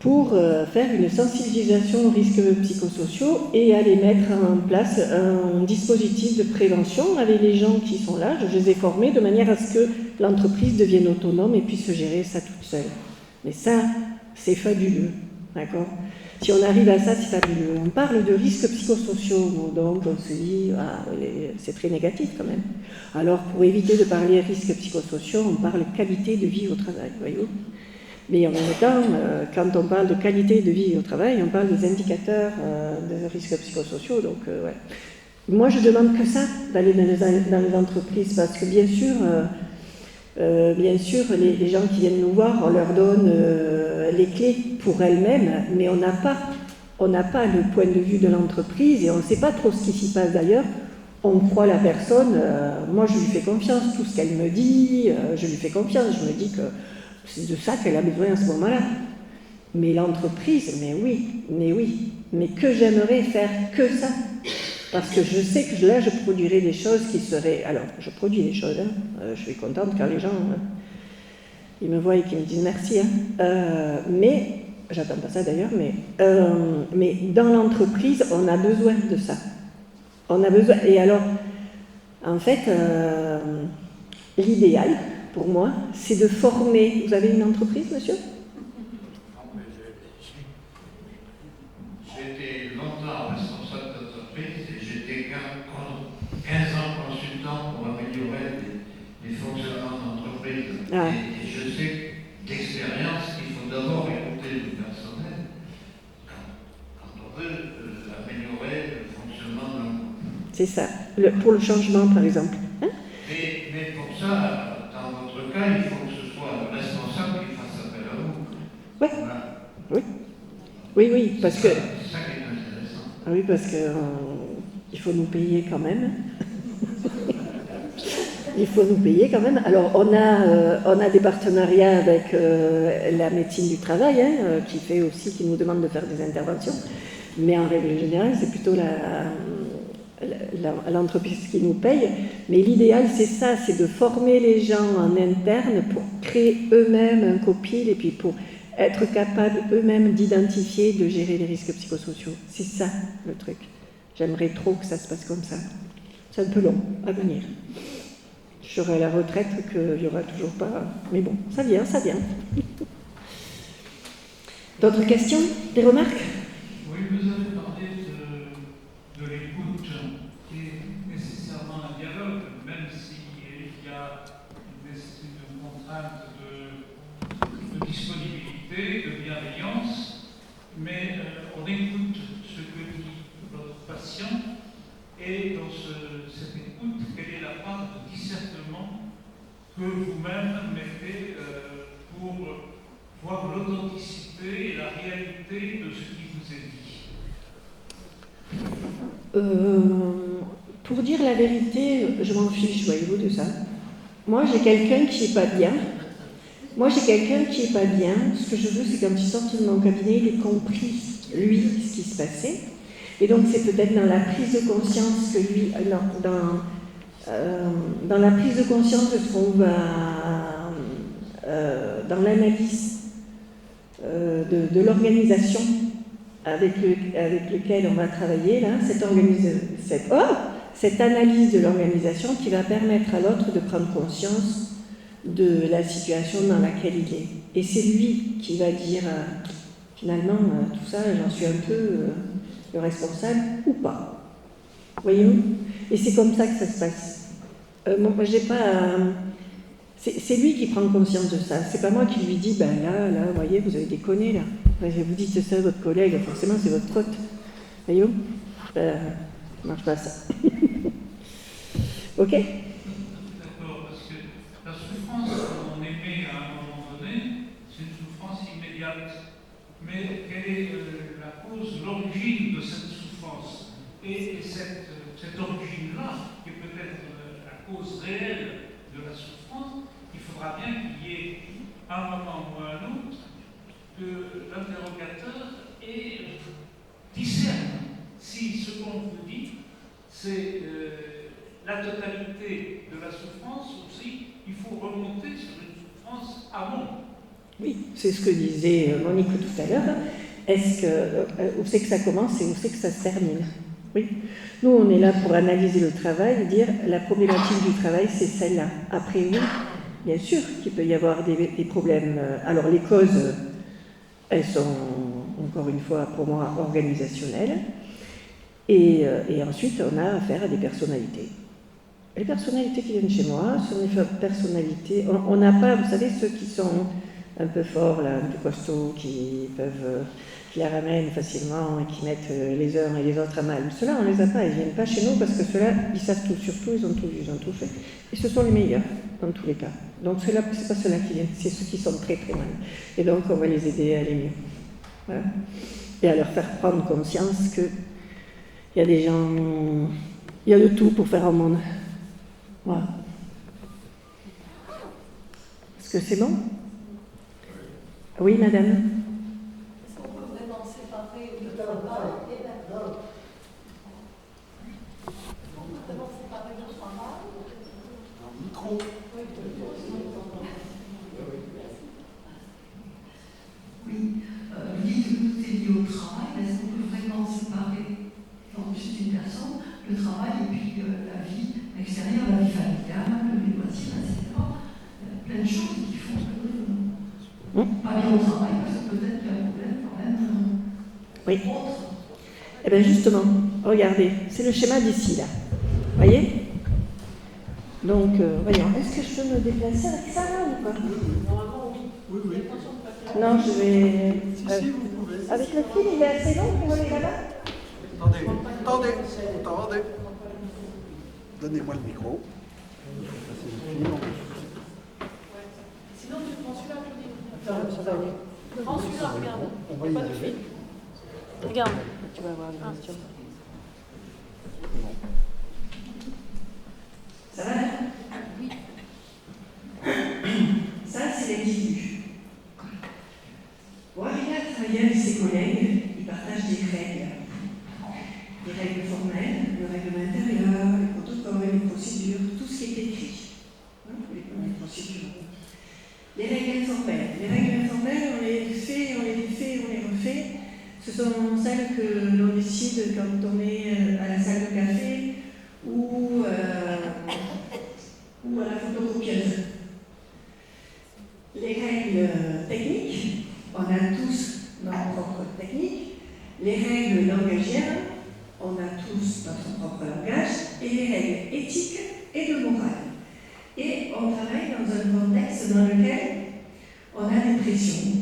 pour faire une sensibilisation aux risques psychosociaux et aller mettre en place un dispositif de prévention avec les gens qui sont là. Je les ai formés de manière à ce que l'entreprise devienne autonome et puisse gérer ça toute seule. Mais ça, c'est fabuleux, d'accord ? Si on arrive à ça, c'est fabuleux. On parle de risques psychosociaux, donc on se dit, c'est très négatif quand même. Alors, pour éviter de parler risques psychosociaux, on parle qualité de vie au travail, voyez-vous ? Mais en même temps, quand on parle de qualité de vie au travail, on parle des indicateurs de risques psychosociaux. Donc, ouais. Moi, je demande que ça, d'aller dans les entreprises, parce que bien sûr, les gens qui viennent nous voir, on leur donne les clés pour elles-mêmes, mais on n'a pas le point de vue de l'entreprise et on ne sait pas trop ce qui s'y passe d'ailleurs. On croit la personne, moi je lui fais confiance, tout ce qu'elle me dit, je lui fais confiance, je me dis que c'est de ça qu'elle a besoin à ce moment-là. Mais l'entreprise, mais oui, mais que j'aimerais faire que ça. Parce que je sais que là, je produirais des choses qui seraient... Alors, je produis des choses, je suis contente quand les gens, ils me voient et qu'ils me disent merci. Mais, j'attends pas ça d'ailleurs, mais dans l'entreprise, on a besoin de ça. On a besoin... Et alors, en fait, l'idéal, pour moi, c'est de former... Vous avez une entreprise, monsieur ? J'ai été longtemps responsable d'entreprise et j'étais 15 ans consultant pour améliorer les fonctionnements d'entreprise. Ah. Et je sais d'expérience qu'il faut d'abord écouter le personnel quand on veut améliorer le fonctionnement de l'entreprise. C'est ça, pour le changement par exemple. Mais pour ça, dans votre cas, il faut que ce soit le responsable qui fasse appel à vous. Ouais. Voilà. Oui, parce que... C'est ça qui est intéressant. Ah oui, parce que il faut nous payer quand même. Il faut nous payer quand même. Alors, on a des partenariats avec la médecine du travail, qui nous demande de faire des interventions. Mais en règle générale, c'est plutôt l'entreprise qui nous paye. Mais l'idéal, c'est ça, c'est de former les gens en interne pour créer eux-mêmes un copil et puis pour être capables eux-mêmes d'identifier, de gérer les risques psychosociaux. C'est ça, le truc. J'aimerais trop que ça se passe comme ça. C'est un peu long à venir. Je serai à la retraite qu'il n'y aura toujours pas... Mais bon, ça vient. D'autres questions? Des remarques? Oui, vous avez parlé de l'écoute, qui est nécessairement un dialogue, même s'il y a une contrainte de disponibilité, de bienveillance, mais on écoute ce que dit votre patient, et dans cette écoute, quelle est la part de discernement que vous-même mettez pour voir l'authenticité et la réalité de ce qui vous est dit? Pour dire la vérité, je m'en fiche, voyez-vous, de ça. Moi, j'ai quelqu'un qui n'est pas bien. Ce que je veux, c'est quand il sort de mon cabinet, il ait compris, lui, ce qui se passait. Et donc, c'est peut-être dans la prise de conscience que lui... dans la prise de conscience de ce qu'on va... dans l'analyse de l'organisation avec lequel on va travailler, là, cette analyse de l'organisation qui va permettre à l'autre de prendre conscience de la situation dans laquelle il est. Et c'est lui qui va dire, finalement, tout ça, j'en suis un peu le responsable ou pas. Voyez-vous? Et c'est comme ça que ça se passe. Moi, j'ai pas... C'est lui qui prend conscience de ça. C'est pas moi qui lui dis, ben là, vous voyez, vous avez déconné là. Vous dites ça à votre collègue, forcément c'est votre faute. Voyez-vous, ça marche pas ça. Ok. D'accord, parce que la souffrance qu'on émet à un moment donné, c'est une souffrance immédiate. Mais quelle est la cause, l'origine de cette souffrance? Et cette origine-là, qui est peut-être la cause réelle de la souffrance, il faudra bien qu'il y ait, à un moment ou à un autre, que l'interrogateur discerne si ce qu'on vous dit, c'est la totalité de la souffrance, ou si il faut remonter sur une souffrance avant. Oui, c'est ce que disait Monique tout à l'heure. Est-ce que où c'est que ça commence et où c'est que ça se termine? Oui. Nous, on est là pour analyser le travail et dire la problématique du travail, c'est celle-là. Après, oui, bien sûr qu'il peut y avoir des problèmes. Alors, les causes, elles sont, encore une fois, pour moi, organisationnelles. Et ensuite, on a affaire à des personnalités. Les personnalités qui viennent chez moi sont des personnalités... On n'a pas, vous savez, ceux qui sont un peu forts, là, un peu costauds, qui la ramènent facilement et qui mettent les uns et les autres à mal. Ceux-là, on ne les a pas, ils ne viennent pas chez nous parce que ceux-là, ils savent tout sur tout, ils ont tout fait. Et ce sont les meilleurs, dans tous les cas. Donc ceux-là, ce n'est pas ceux-là qui viennent, c'est ceux qui sont très très mal. Et donc, on va les aider à aller mieux. Voilà. Et à leur faire prendre conscience qu'il y a des gens... Il y a de tout pour faire un monde. Voilà. Est-ce que c'est bon? Oui, madame? Est-ce qu'on peut vraiment séparer le travail et la vie? On peut vraiment séparer le travail? Micro. Oui, vous dites que tout est lié au travail, mais est-ce qu'on peut vraiment séparer, dans juste une personne, le travail et puis la vie extérieure, la vie familiale, les loisirs, etc. Plein de choses qui font que pas bien au travail, parce que peut-être qu'il y a un problème quand même oui. autre. Eh bien justement, regardez, c'est le schéma d'ici là. Voyez? Donc, voyons, est-ce que je peux me déplacer avec ça là ou pas? Normalement, oui. Oui, oui. Attention de pas faire. Non, je vais... Si, vous pouvez. avec le fil, il est assez long pour aller là-bas? Attendez. Donnez-moi le micro. Sinon, tu prends celui-là, Claudine. Ça va aller. Prends celui-là, regarde. On va y Pas de arriver. fil. Regarde. Tu vas avoir une question. Ça va là? Oui. Ça, c'est l'individu. Bon, il a travaillé avec ses collègues, il partage des règles formelles, le règlement intérieur, les protocoles, les procédures, tout ce qui est écrit. Les procédures. Les règles informelles, on les fait, on les refait. Ce sont celles que l'on décide quand on est à la salle de café ou à la photocopieuse. Les règles techniques, on a tous notre propre technique. Les règles langagières, on a tous notre propre langage. Et les règles éthiques et de morale. Et on travaille dans un contexte dans lequel on a des pressions.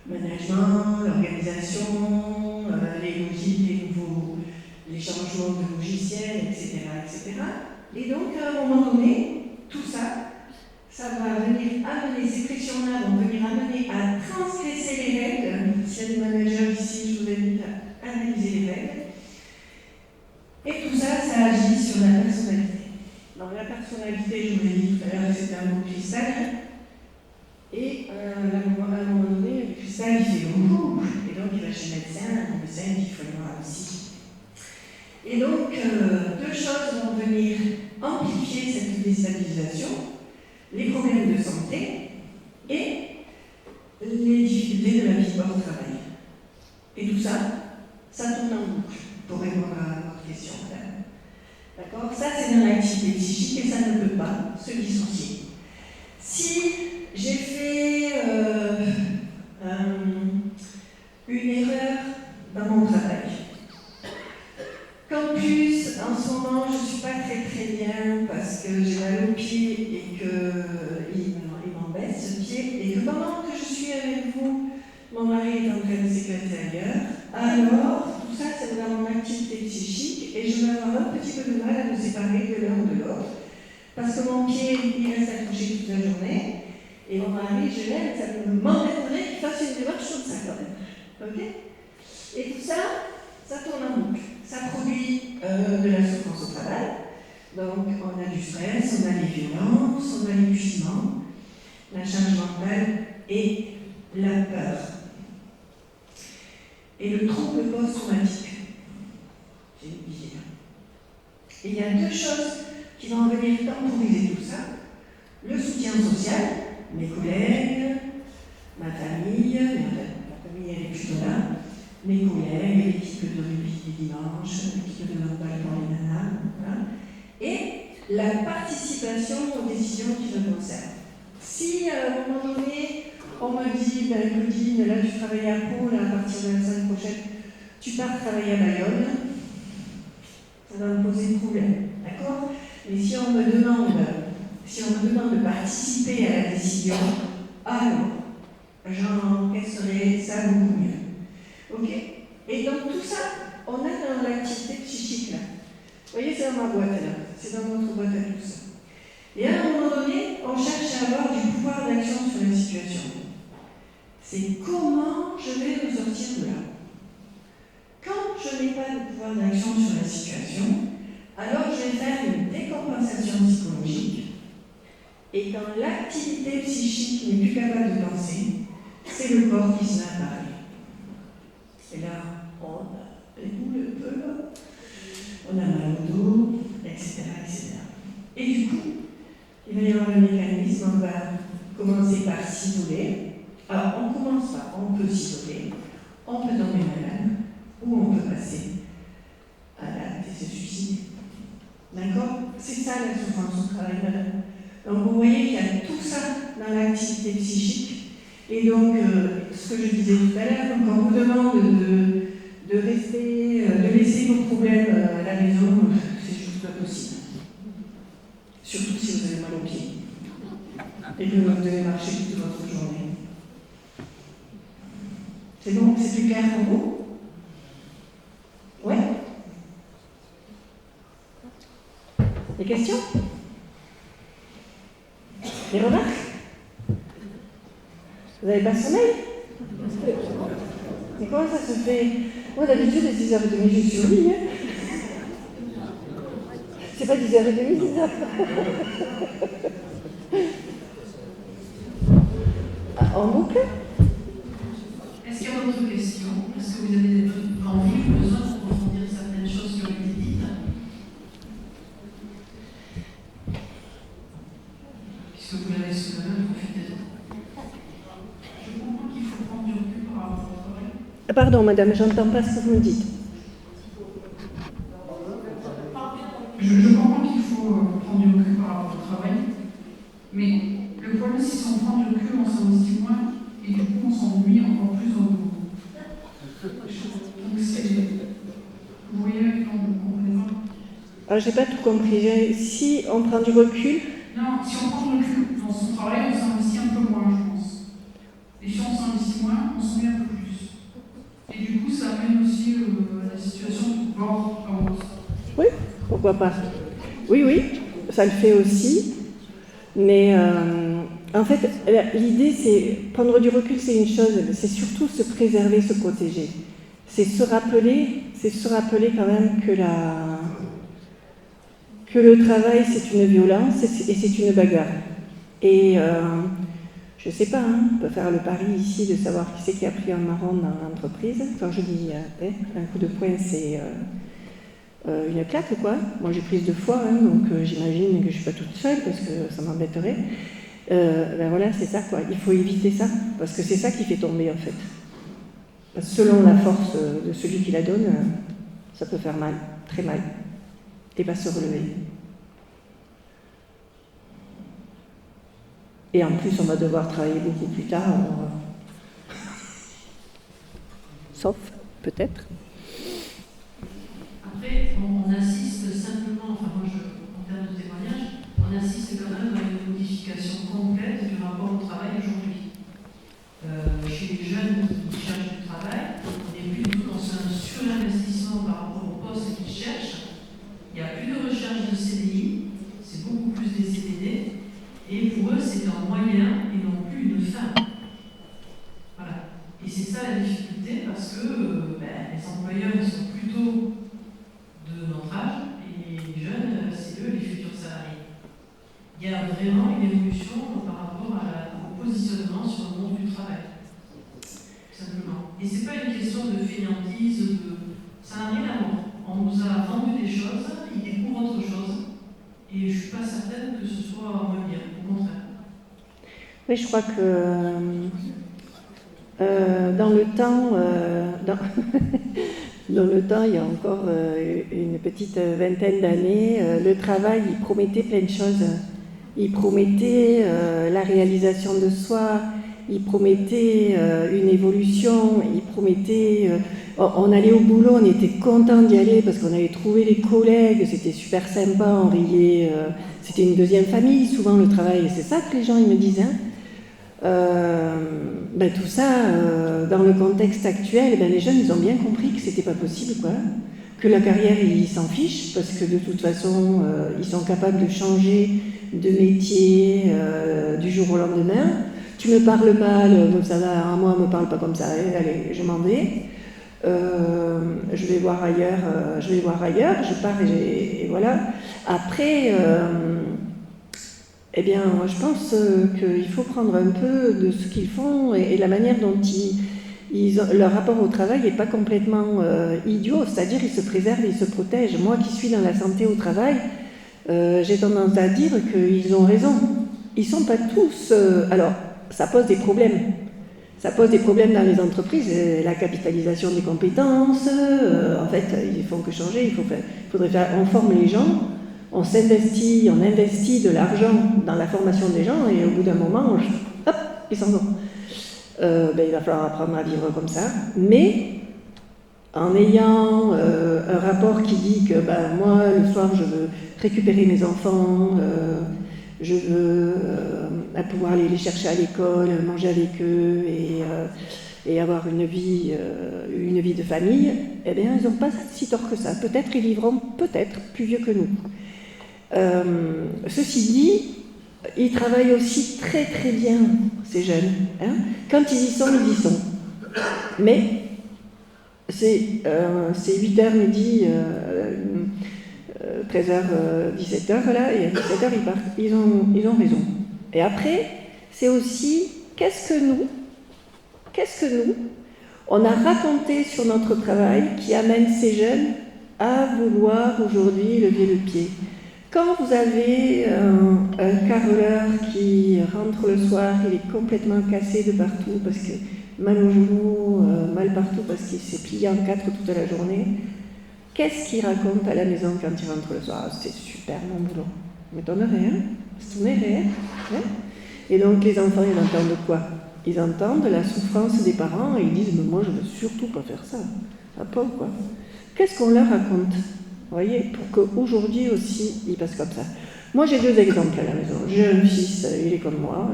Management, l'organisation, les changements de logiciels, etc., etc. Et donc, à un moment donné, tout ça, ça va venir amener, ces pressions-là vont venir amener à transgresser les règles. S'il y a des managers ici, je vous invite à analyser les règles. Et tout ça, ça agit sur la personnalité. Donc la personnalité, je vous l'ai dit tout à l'heure, c'est un beau cristal. Et à un moment donné, le cristal, il fait ouh, et donc il va chez le médecin dit qu'il faut le voir aussi. Et donc, deux choses vont venir amplifier cette déstabilisation, les problèmes de santé et les difficultés de la vie hors travail. Et tout ça, ça tourne en boucle, pour répondre à votre question, madame. D'accord? Ça, c'est dans l'activité psychique et ça ne peut pas se dissocier. Si j'ai fait une erreur dans mon travail, qu'en plus, en ce moment, je ne suis pas très très bien parce que j'ai mal au pied et et que pendant que je suis avec vous, mon mari est en train de s'éclater ailleurs, alors tout ça c'est dans mon activité psychique et je vais avoir un petit peu de mal à me séparer de l'un de l'autre. Parce que mon pied, il reste accroché toute la journée, et mon mari, je l'aime, ça m'embêterait qu'il fasse une démarche comme ça quand même. Ok? Et tout ça, ça tourne en boucle. Ça produit de la souffrance au travail. Donc on a du stress, on a les violences, on a l'épuisement, la charge mentale et la peur. Et le trouble post-traumatique. J'ai oublié. Et il y a deux choses qui vont venir temporiser tout ça. Le soutien social, mes collègues, ma famille, ma famille elle est plutôt là, mes collègues, l'équipe de rugby du dimanche, l'équipe de handball pour les nanas, voilà. Et la participation aux décisions qui me concernent. Si à un moment donné, on me dit, Claudine, là tu travailles à Pau, là, à partir de la semaine prochaine, tu pars travailler à Bayonne, ça va me poser problème, d'accord? Mais si on me demande de participer à la décision, alors j'encaisserai ça beaucoup mieux. Ok? Et donc tout ça, on a dans l'activité psychique là. Vous voyez, c'est dans ma boîte là, c'est dans notre boîte à tous. Et à un moment donné, on cherche à avoir du pouvoir d'action sur la situation. C'est comment je vais me sortir de là. Quand je n'ai pas de pouvoir d'action sur la situation, alors je vais faire une décompensation psychologique. Et quand l'activité psychique n'est plus capable de penser, c'est le corps qui se met à parler. Et là, on a les boules un peu, on a mal au dos, etc., etc. Et du coup, il va y avoir un mécanisme, on va commencer par s'isoler. Alors, on commence par, on peut s'isoler, on peut tomber malade, ou on peut passer à l'acte et se suicider. D'accord? C'est ça la souffrance au travail, madame. Donc vous voyez qu'il y a tout ça dans l'activité psychique. Et donc, ce que je disais tout à l'heure, quand on vous demande de rester, de laisser vos problèmes à la maison, c'est juste pas possible. Surtout si vous avez mal aux pieds. Et que vous devez marcher toute votre journée. C'est bon? C'est plus clair pour vous? Ouais? Des questions? Des remarques? Vous n'avez pas sommeil? Mais comment ça se fait? Moi d'habitude à 10h30 je suis au lit. C'est pas 10h30, c'est ça? En boucle? Est-ce qu'il y a d'autres questions? Est-ce que vous avez envie ou besoin d'approfondir certaines choses qui ont été dites? Puisque vous l'avez sous la main, profitez-en. Je comprends qu'il faut prendre du recul par rapport au travail. Pardon, madame, j'entends pas ce que vous me dites. Je comprends qu'il faut prendre du recul par rapport au travail, mais le problème c'est que si on prend du recul, on s'investit moins et du coup on s'ennuie encore plus au boulot. Donc c'est... Vous voyez, on comprend pas. Alors j'ai pas tout compris. Si on prend du recul. Non, si on prend du recul dans son travail, on s'investit un peu moins, je pense. Et si on s'investit moins, on s'ennuie un peu plus. Et du coup, ça amène aussi la situation du bord à l'autre. Oui, pourquoi pas. Oui, ça le fait aussi. Mais en fait, l'idée, c'est prendre du recul, c'est une chose, c'est surtout se préserver, se protéger. C'est se rappeler quand même que le travail, c'est une violence et c'est une bagarre. Et je sais pas, on peut faire le pari ici de savoir qui c'est qui a pris un marron dans l'entreprise. Quand je dis un coup de poing, c'est une claque, quoi. Moi, j'ai prise 2 fois, donc j'imagine que je suis pas toute seule parce que ça m'embêterait. Ben voilà, c'est ça, quoi. Il faut éviter ça parce que c'est ça qui fait tomber, en fait. Parce que selon la force de celui qui la donne, ça peut faire mal, très mal, et pas se relever. Et en plus, on va devoir travailler beaucoup plus tard, sauf peut-être. Après, on assiste simplement, enfin moi, en termes de témoignage, on assiste quand même à une modification complète du rapport au travail aujourd'hui. Et c'est ça la difficulté, parce que les employeurs ils sont plutôt de notre âge, et les jeunes, c'est eux les futurs salariés. Il y a vraiment une évolution par rapport au positionnement sur le monde du travail, simplement. Et c'est pas une question de fainéantise, ça n'a rien à voir. On nous a vendu des choses, ils découvrent autre chose, et je suis pas certaine que ce soit moins bien, au contraire. Oui, je crois que dans le temps, dans le temps, il y a encore une petite vingtaine d'années, le travail, il promettait plein de choses. Il promettait la réalisation de soi, il promettait une évolution, il promettait... on allait au boulot, on était content d'y aller parce qu'on avait trouvé les collègues, c'était super sympa, on riait, c'était une deuxième famille, souvent le travail, c'est ça que les gens ils me disent. Tout ça, dans le contexte actuel, les jeunes ils ont bien compris que c'était pas possible, quoi. Que la carrière ils s'en fichent parce que de toute façon ils sont capables de changer de métier du jour au lendemain. Tu me parles mal, ça va, moi me parle pas comme ça, allez, je m'en vais. Je vais voir ailleurs, je pars et voilà. Après, moi je pense qu'il faut prendre un peu de ce qu'ils font et la manière dont leur rapport au travail n'est pas complètement idiot, c'est-à-dire ils se préservent, ils se protègent. Moi qui suis dans la santé au travail, j'ai tendance à dire qu'ils ont raison. Ils ne sont pas tous... alors, ça pose des problèmes. Ça pose des problèmes dans les entreprises, la capitalisation des compétences, en fait, ils font que changer, on forme les gens, on investit de l'argent dans la formation des gens, et au bout d'un moment, hop, ils s'en vont. Il va falloir apprendre à vivre comme ça, mais en ayant un rapport qui dit que moi, le soir, je veux récupérer mes enfants, je veux pouvoir aller les chercher à l'école, manger avec eux et avoir une vie de famille, ils n'ont pas si tort que ça. Peut-être ils vivront plus vieux que nous. Ceci dit, ils travaillent aussi très très bien, ces jeunes. Quand ils y sont, ils y sont. Mais c'est 8h midi, 13h, 17h, là, et à 17h, ils partent. Ils ont raison. Et après, c'est aussi, qu'est-ce que nous, on a raconté sur notre travail qui amène ces jeunes à vouloir aujourd'hui lever le pied. Quand vous avez un carreleur qui rentre le soir, il est complètement cassé de partout parce que mal au genou, mal partout parce qu'il s'est plié en 4 toute la journée, qu'est-ce qu'il raconte à la maison quand il rentre le soir? C'est super mon boulot. Ça m'étonnerait, hein? Ça m'étonnerait, hein? Et donc les enfants, ils entendent quoi? Ils entendent la souffrance des parents et ils disent « mais moi je ne veux surtout pas faire ça. » Ah pas ou quoi? Qu'est-ce qu'on leur raconte? Vous voyez, pour qu'aujourd'hui aussi, ils passent comme ça. Moi, j'ai 2 exemples à la maison. J'ai un fils, il est comme moi,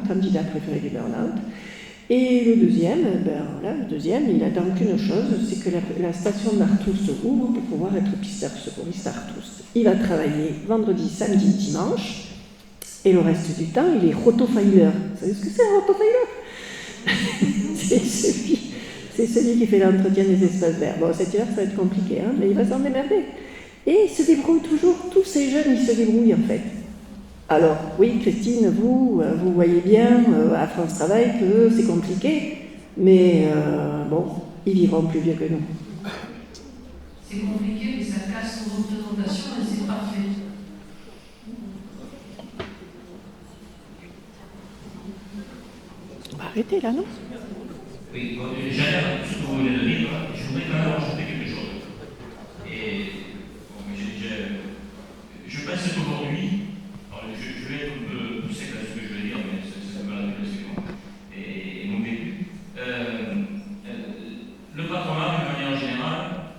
candidat préféré du burn-out. Et le deuxième, il attend qu'une chose, c'est que la station d'Artus ouvre pour pouvoir être pisteur secouriste Artus. Il va travailler vendredi, samedi, dimanche, et le reste du temps, il est rotofiler. Vous savez ce que c'est un rotofiler? C'est celui qui fait l'entretien des espaces verts. Bon, cet hiver, ça va être compliqué, mais il va s'en démerder. Et il se débrouille toujours. Tous ces jeunes, ils se débrouillent, en fait. Alors, oui, Christine, vous voyez bien à France Travail que c'est compliqué, mais ils vivront plus vieux que nous. C'est compliqué, mais ça casse nos représentations et c'est parfait. On va arrêter là, non? Oui, j'adhère à tout ce que vous venez de dire. Je voudrais quand même rajouter quelque chose. Je pense qu'aujourd'hui, je vais être un peu sec à ce que je vais dire, mais ça me va la et mon vécu. Le patronat, de manière générale,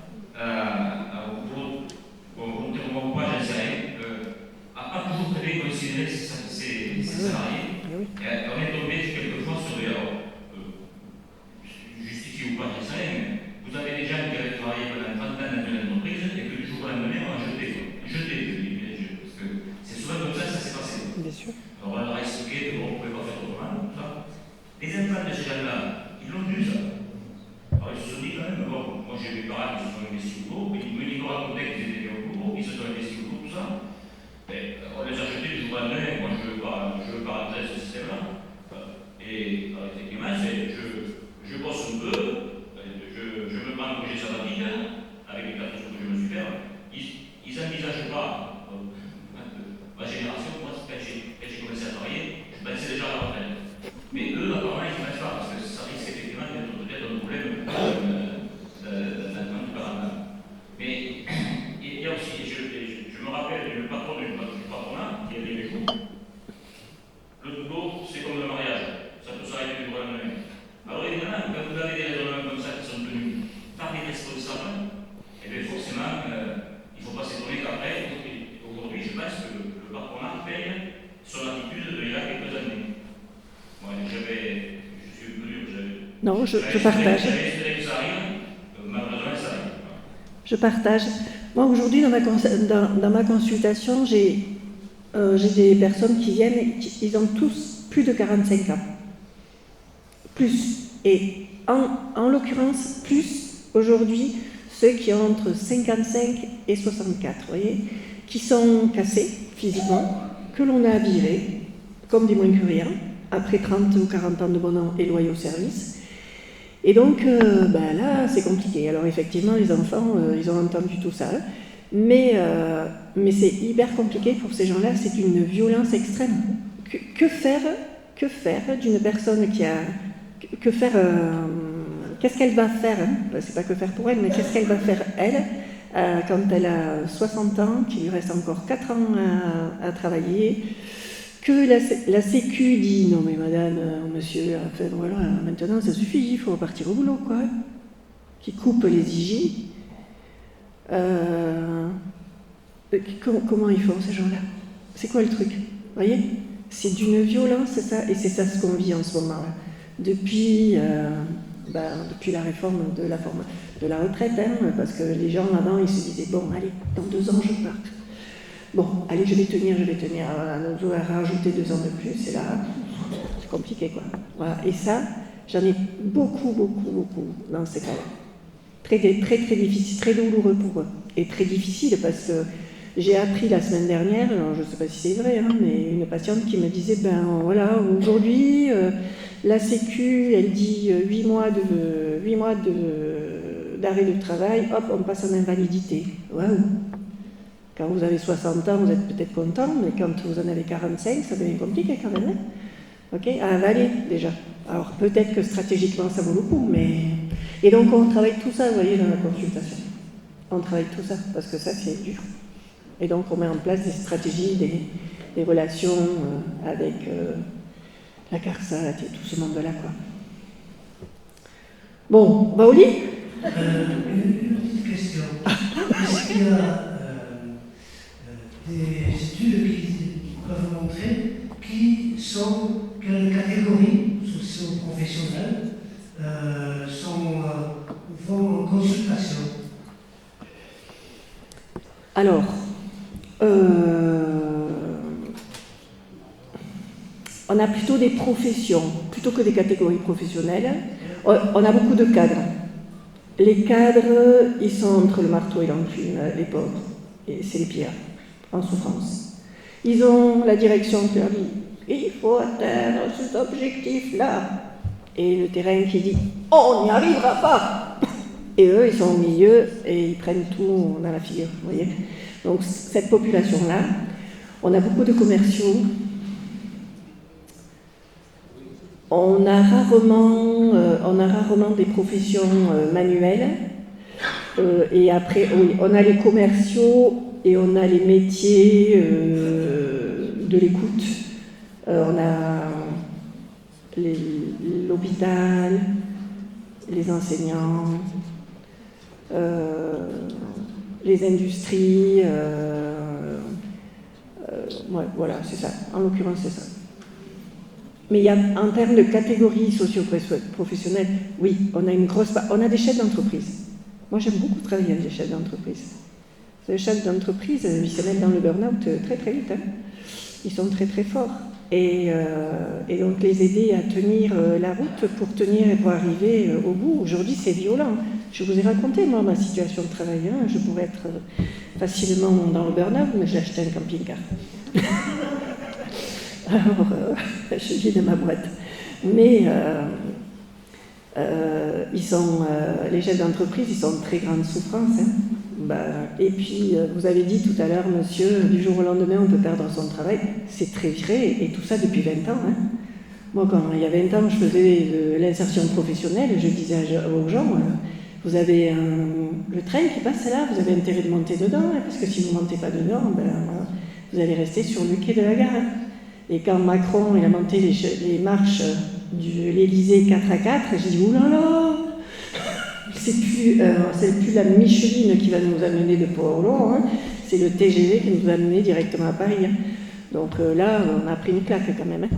au point, j'en sais rien, n'a pas toujours très bien considéré ses salariés. Et on est tombé quelquefois sur des justifié ou pas, je sais rien, mais vous avez des gens qui avaient travaillé pendant 30 ans dans une entreprise et que du jour au lendemain, on a jeté, parce que c'est souvent comme ça que ça s'est passé. Bien sûr. Alors on leur a expliqué qu'on ne pouvait pas faire autrement, tout ça. Les enfants de ces gens-là, ils l'ont je partage. Je partage. Moi, aujourd'hui, dans ma consultation, j'ai des personnes qui viennent, ils ont tous plus de 45 ans. Plus. Et en l'occurrence, plus aujourd'hui, ceux qui ont entre 55 et 64, vous voyez, qui sont cassés physiquement, que l'on a virés, comme des moins que rien, après 30 ou 40 ans de bon an et loyaux service. Et donc, là, c'est compliqué. Alors, effectivement, les enfants, ils ont entendu tout ça. Mais c'est hyper compliqué pour ces gens-là. C'est une violence extrême. Que faire d'une personne qui a... qu'est-ce qu'elle va faire, hein? C'est pas que faire pour elle, mais qu'est-ce qu'elle va faire, elle, quand elle a 60 ans, qu'il lui reste encore 4 ans à travailler, que la Sécu dit non mais madame, monsieur, enfin, voilà, maintenant ça suffit, il faut partir au boulot, quoi. Qui coupe les IJ. Comment ils font ces gens-là? C'est quoi le truc? Vous voyez? C'est d'une violence, c'est ça, et c'est ça ce qu'on vit en ce moment. Depuis la réforme de la retraite, hein, parce que les gens avant ils se disaient bon allez, dans 2 ans je pars. Bon, allez, je vais tenir, à rajouter 2 ans de plus, et là, c'est compliqué, quoi. Voilà. Et ça, j'en ai beaucoup dans ces cas-là. Très difficile, très douloureux pour eux. Et très difficile, parce que j'ai appris la semaine dernière, alors je ne sais pas si c'est vrai, hein, mais une patiente qui me disait, voilà, aujourd'hui, la Sécu, elle dit 8 mois d'arrêt de travail, hop, on passe en invalidité. Waouh! Quand vous avez 60 ans, vous êtes peut-être content, mais quand vous en avez 45, ça devient compliqué quand même. Hein, ok, à avaler déjà. Alors peut-être que stratégiquement ça vaut le coup, mais... Et donc on travaille tout ça, vous voyez, dans la consultation. On travaille tout ça, parce que ça c'est dur. Et donc on met en place des stratégies, des relations avec la CARSAT et tout ce monde-là, quoi. Bon, on va au lit ? Une petite question. Est-ce qu'il y a des études qui peuvent montrer quelle catégorie socio-professionnelle vont en consultation? Alors, on a plutôt des professions, plutôt que des catégories professionnelles. On a beaucoup de cadres. Les cadres, ils sont entre le marteau et l'enclume, les pauvres. Et c'est les pires, en souffrance. Ils ont la direction qui leur dit « il faut atteindre cet objectif-là ». Et le terrain qui dit « on n'y arrivera pas ». Et eux, ils sont au milieu et ils prennent tout dans la figure, vous voyez. Donc cette population-là, on a beaucoup de commerciaux. On a rarement des professions manuelles. Et après, oui, on a les commerciaux et on a les métiers de l'écoute. On a l'hôpital, les enseignants, les industries. Ouais, voilà, c'est ça. En l'occurrence, c'est ça. Mais il y a, en termes de catégories socio-professionnelles, oui, on a des chefs d'entreprise. Moi, j'aime beaucoup travailler avec des chefs d'entreprise. Les chefs d'entreprise, ils se mettent dans le burn-out très très vite. Hein. Ils sont très très forts. Et donc les aider à tenir la route pour arriver au bout. Aujourd'hui, c'est violent. Je vous ai raconté, moi, ma situation de travail. Hein. Je pourrais être facilement dans le burn-out, mais j'ai acheté un camping-car. Alors, je vis dans ma boîte. Mais les chefs d'entreprise, ils sont en très grande souffrance. Hein. Et puis, vous avez dit tout à l'heure, monsieur, du jour au lendemain, on peut perdre son travail. C'est très vrai, et tout ça depuis 20 ans. Hein. Moi, quand il y a 20 ans, je faisais de l'insertion professionnelle, je disais aux gens, vous avez le train qui passe là, vous avez intérêt de monter dedans, hein, parce que si vous ne montez pas dedans, vous allez rester sur le quai de la gare. Hein. Et quand Macron il a monté les marches de l'Élysée 4 à 4, j'ai dit, oulala, c'est plus la Micheline qui va nous amener de Port-Roland, hein, c'est le TGV qui nous a amené directement à Paris. Hein. Donc là, on a pris une claque quand même. Hein.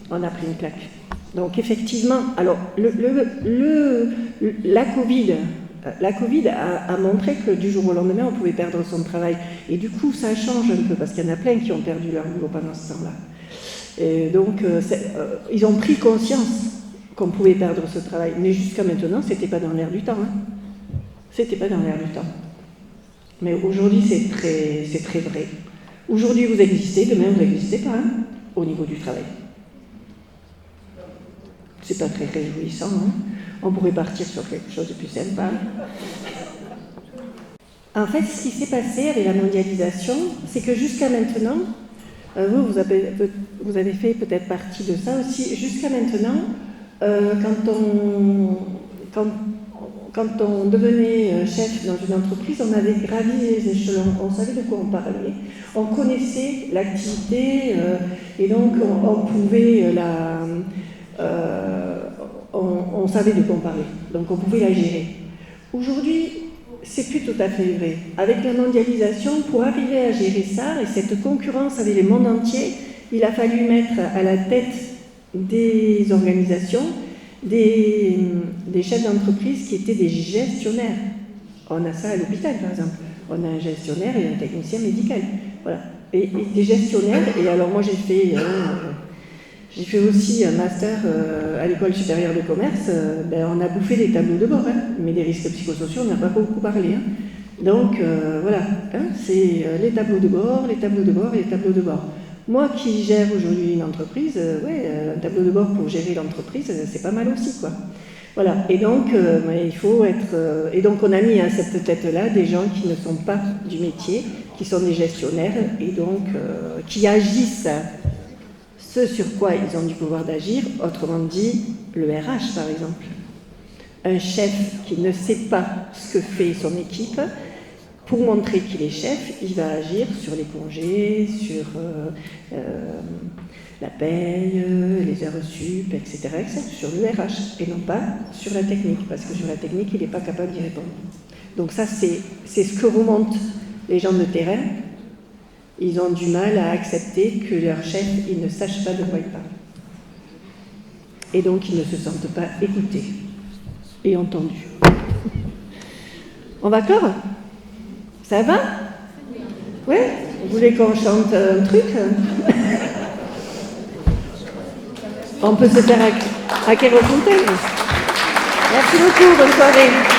On a pris une claque. Donc effectivement, alors la Covid a montré que du jour au lendemain, on pouvait perdre son travail. Et du coup, ça change un peu, parce qu'il y en a plein qui ont perdu leur boulot pendant ce temps-là. Et donc, ils ont pris conscience qu'on pouvait perdre ce travail. Mais jusqu'à maintenant, c'était pas dans l'air du temps. Hein. C'était pas dans l'air du temps. Mais aujourd'hui, c'est très vrai. Aujourd'hui, vous existez, demain, vous n'existez pas, hein, au niveau du travail. C'est pas très réjouissant, hein. On pourrait partir sur quelque chose de plus sympa. En fait, ce qui s'est passé avec la mondialisation, c'est que jusqu'à maintenant, vous avez fait peut-être partie de ça aussi, jusqu'à maintenant, quand on devenait chef dans une entreprise, on avait gravi les échelons, on savait de quoi on parlait, on connaissait l'activité et donc on pouvait on savait de quoi on parlait, donc on pouvait la gérer. Aujourd'hui, c'est plus tout à fait vrai. Avec la mondialisation, pour arriver à gérer ça, et cette concurrence avec le monde entier, il a fallu mettre à la tête des organisations des chefs d'entreprise qui étaient des gestionnaire. On a ça à l'hôpital, par exemple. On a un gestionnaire et un technicien médical. Voilà. Et des gestionnaires, et alors moi j'ai fait aussi un master à l'école supérieure de commerce, on a bouffé des tableaux de bord, hein, mais des risques psychosociaux, on n'a pas beaucoup parlé. Hein. Donc voilà, hein, c'est les tableaux de bord, les tableaux de bord et les tableaux de bord. Moi qui gère aujourd'hui une entreprise, un tableau de bord pour gérer l'entreprise, c'est pas mal aussi, quoi. Voilà, et donc il faut être... et donc on a mis à cette tête-là des gens qui ne sont pas du métier, qui sont des gestionnaires, et donc qui agissent ce sur quoi ils ont du pouvoir d'agir, autrement dit, le RH par exemple. Un chef qui ne sait pas ce que fait son équipe, pour montrer qu'il est chef, il va agir sur les congés, sur la paye, les heures sup, etc., sur le RH, et non pas sur la technique, parce que sur la technique, il n'est pas capable d'y répondre. Donc ça, c'est ce que remontent les gens de terrain. Ils ont du mal à accepter que leur chef, il ne sache pas de quoi il parle. Et donc, ils ne se sentent pas écoutés et entendus. On va clore ? Ça va ? Ouais ? Vous voulez qu'on chante un truc ? On peut se faire à Kérofontaine. Merci beaucoup, bonne soirée.